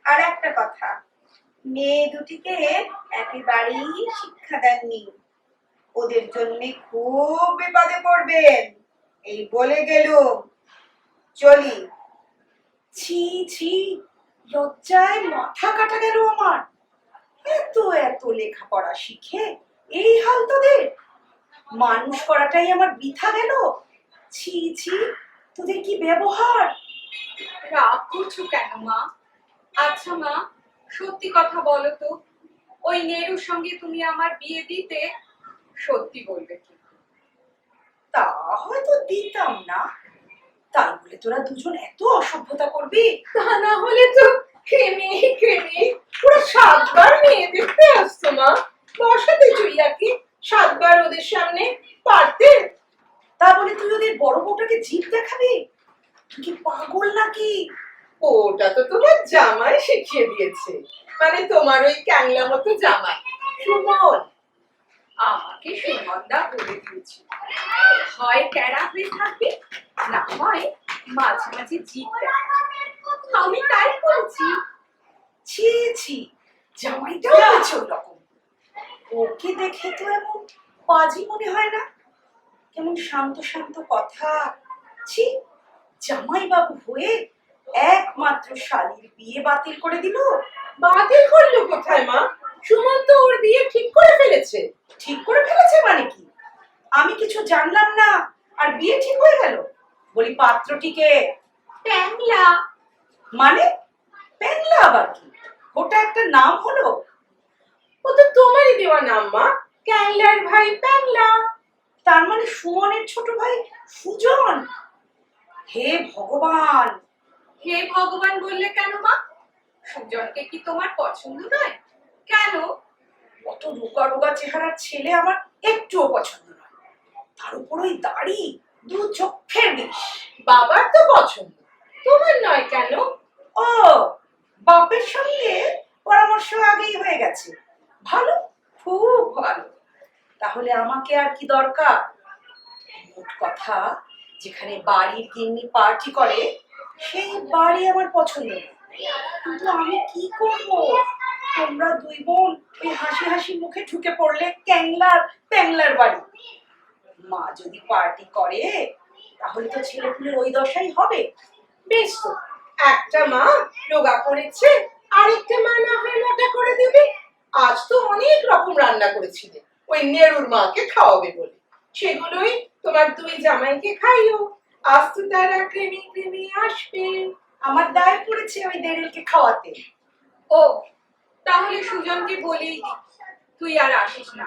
[SPEAKER 6] আর একটা কথা, মেয়ে দুটিকে একেবারেই শিক্ষা দেননি, ওদের জন্য খুব বিপদে পড়বেন, এই বলে গেলুম। চলি। ছি ছি, লজ্জায় মাথা কাটা গেল আমার। এত এত লেখাপড়া শিখে এই হাল তোদের? মানুষ করাটাই আমার বৃথা গেল। ছি ছি, তোদের কি ব্যবহার!
[SPEAKER 11] রাগ করছো কেন মা? আচ্ছা মা, সত্যি কথা বলো তো, ওই নেরুর সঙ্গে তুমি আমার বিয়ে দিতে? সত্যি বলবে কি?
[SPEAKER 6] তা হয়তো দিতাম না, তাই বলে তোরা দুজন এত অসভ্যতা করবি?
[SPEAKER 11] তা না হলে তো ক্রেমে ক্রেমে পুরো 7 বার মেয়ে দেখতে আসতো মা। বসাতে চুইয়াকে 7 বার ওদের সামনে পারতে?
[SPEAKER 6] তা বলে তুই ওদের বড় বউটাকে জিভ দেখাবি? তুই কি পাগল নাকি?
[SPEAKER 11] ওটা তো তোমার জামাই শিখিয়ে দিয়েছে, মানে তোমার ওই ক্যাংলা মতো জামাই সুমন। আমাকে সুমনদা বলে দিয়েছে, হয় ট্যারা হয়ে থাকবে, না হয় মাঝে মাঝে জিভ দেখাবে। আমি তাই করেছি।
[SPEAKER 6] ছি ছি, জামাইটাও আছে ওরকম। ওকে দেখে তো এমন পাজি মনে হয় না, কেমন শান্ত শান্ত কথা। ছি, জামাই বাবু হয়ে একমাত্র শালীর বিয়ে বাতিল করে দিল।
[SPEAKER 11] বাতিল করলো কোথায় মা? সুমন তো ওর বিয়ে ঠিক করে ফেলেছে।
[SPEAKER 6] ঠিক করে ফেলেছে মানে কি? আমি কিছু জানলাম না আর বিয়ে ঠিক হয়ে গেল? বলি পাত্রটিকে?
[SPEAKER 11] প্যাংলা।
[SPEAKER 6] মানে প্যাংলা আবার কি? ওটা একটা নাম হলো?
[SPEAKER 11] ও তো তোমারই দেওয়া নাম মা, ক্যাংলার ভাই প্যাংলা।
[SPEAKER 6] তার মানে সুমনের ছোট ভাই সুজন? হে ভগবান!
[SPEAKER 11] হে ভগবান বললে কেন মা? সুজনকে কি তোমার পছন্দ নয়? কেন?
[SPEAKER 6] অত রোগা রোগা চেহারার ছেলে আমার একটুও পছন্দ নয়। তার উপর ওই দাড়ি, দু চোখের বিষ।
[SPEAKER 11] বাবার তো পছন্দ, তোমার নয় কেন?
[SPEAKER 6] ও, বাপের সঙ্গে পরামর্শ আগেই হয়ে গেছে। ভালো, খুব ভালো। তাহলে আমাকে আর কি দরকার? মোট কথা, যেখানে বাড়ির গিন্নি পার্টি করে সেই বাড়ি আমার পছন্দ না। কিন্তু আমি কি করব? তোমরা দুই বোন ওই হাসি হাসি মুখে ঢুকে পড়লে ক্যাংলার প্যাংলার বাড়ি। মা যদি পার্টি করে তাহলে তো ছেলেপুলের ওই দশাই হবে। বেশ তো, একটা মা রোগা করেছে, আরেকটা মা না হয় মোটা করে দেবে। আজ তো অনেক রকম রান্না করেছিলে ওই নেড়ুর মাকে খাওয়াবে বলে, সেগুলোই তোমার দুই জামাইকে খাইও। আজ তো তারা ক্রেমি ক্রেমি আসবে। আমার দায় পড়েছে ওই দেড়েলকে খাওয়াতে।
[SPEAKER 11] ও, তাহলে সুজনকে বলেই দি, তুই আর আসিস না,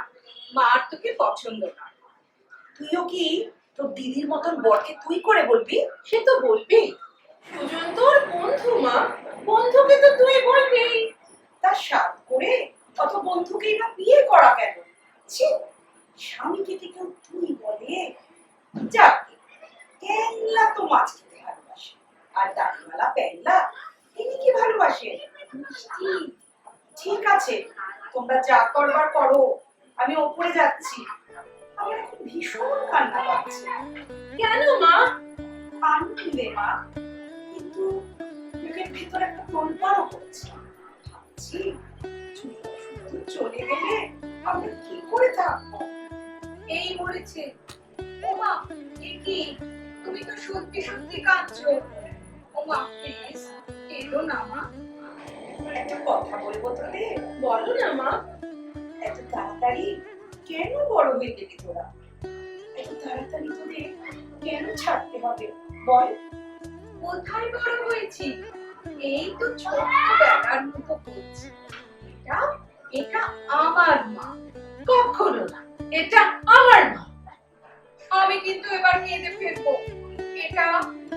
[SPEAKER 11] মার তোকে পছন্দ না।
[SPEAKER 6] তুইও কি তোর দিদির মতন বরকে তুই করে বলবি?
[SPEAKER 11] সে তো বলবি, সুজন তোর বন্ধু মা, বন্ধুকে তো তুই বলবি।
[SPEAKER 6] তার সাথ করে অত বন্ধুকেই বা বিয়ে করা কেন? ছি, স্বামীকে কি কেউ তুই বলে? যাক, ক্যাংলা তো মাছ খেতে ভালোবাসে, আর দাড়িওয়ালা প্যাংলা তিনি কি ভালোবাসে? মিষ্টি। ঠিক আছে, তোমরা যা করবার করো, আমি ওপরে যাচ্ছি। আমার এখন ভীষণ কান্না পাচ্ছে।
[SPEAKER 11] কেন মা?
[SPEAKER 6] কান্দিলে মা, কিন্তু বুকের ভিতর একটা তোলপাড়ও করছে। ভাবছি শুধু চলে গেলে আমরা কি করে থাকবো?
[SPEAKER 11] এই মরেছে। ও মা, এ কি? তুমি তো সত্যি সত্যি কাঁদছো। ও মা, প্লিজ এলো না মা।
[SPEAKER 6] একটা কথা বলবো তোদের?
[SPEAKER 11] বলো না মা।
[SPEAKER 6] এত তাড়াতাড়ি কেন বড় হয়ে গেলি তোরা? এত তাড়াতাড়ি তোদের কেন ছাড়তে হবে বল?
[SPEAKER 11] কোথায় বড় হয়েছি? এই তো ছোট্ট বেলার মতো করছি। এটা এটা আমার মা। কখনো না, এটা আমার মা। আমি কিন্তু এবার কেঁদে ফেলবো। এটা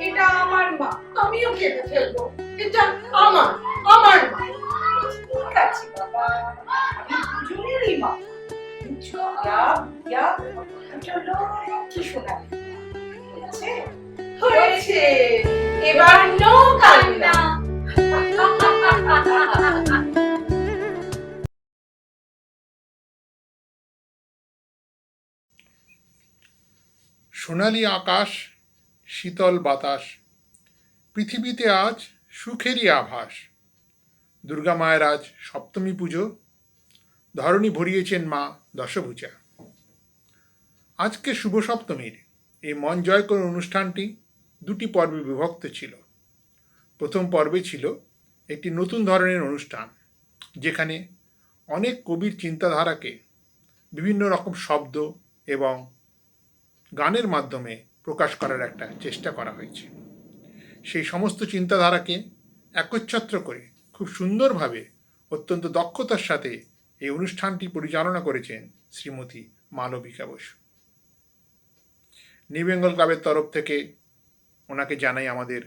[SPEAKER 11] এটা আমার মা, আমিও কেঁদে ফেলবো। এটা আমার আমার মা।
[SPEAKER 6] ঠিক আছে বাবা, আমি দুজনেরই মা। চলো কি শোনাবে? হয়েছে
[SPEAKER 11] হয়েছে, এবার নো কান্না।
[SPEAKER 12] সোনালি আকাশ, শীতল বাতাস, পৃথিবীতে আজ সুখেরই আভাস। দুর্গা মায়ের আজ সপ্তমী পুজো, ধরণী ভরিয়েছেন মা দশভুজা। আজকে শুভ সপ্তমীর এই মন জয় করুন অনুষ্ঠানটি দুটি পর্বে বিভক্ত ছিল। প্রথম পর্বে ছিল একটি নতুন ধরনের অনুষ্ঠান, যেখানে অনেক কবির চিন্তাধারাকে বিভিন্ন রকম শব্দ এবং গানের মাধ্যমে প্রকাশ করার একটা চেষ্টা করা হয়েছে। সেই সমস্ত চিন্তাধারাকে একচ্ছত্র করে খুব সুন্দরভাবে অত্যন্ত দক্ষতার সাথে এই অনুষ্ঠানটি পরিচালনা করেছেন শ্রীমতী মালবিকা বসু। নিউ বেঙ্গল ক্লাবের তরফ থেকে ওনাকে জানাই আমাদের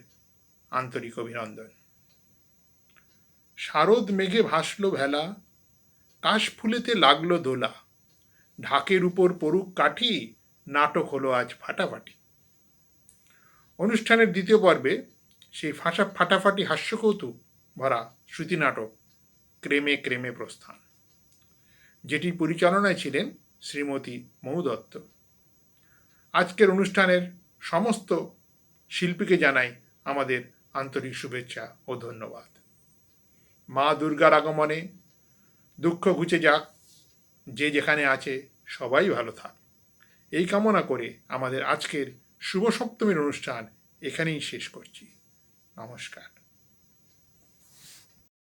[SPEAKER 12] আন্তরিক অভিনন্দন। শারদ মেঘে ভাসল ভেলা, কাশ ফুলেতে লাগলো দোলা, ঢাকের উপর পড়ুক কাঠি, নাটক হলো আজ ফাটাফাটি। অনুষ্ঠানের দ্বিতীয় পর্বে সেই ফাটাফাটি হাস্যকৌতুক ভরা শ্রুতি নাটক ক্রেমে ক্রেমে প্রস্থান, যেটির পরিচালনায় ছিলেন শ্রীমতী মৌ দত্ত। আজকের অনুষ্ঠানের সমস্ত শিল্পীকে জানাই আমাদের আন্তরিক শুভেচ্ছা ও ধন্যবাদ। মা দুর্গার আগমনে দুঃখ ঘুচে যাক, যে যেখানে আছে সবাই ভালো থাক, এই কামনা করে আমাদের আজকের শুভ সপ্তমীর অনুষ্ঠান এখানেই শেষ করছি। নমস্কার।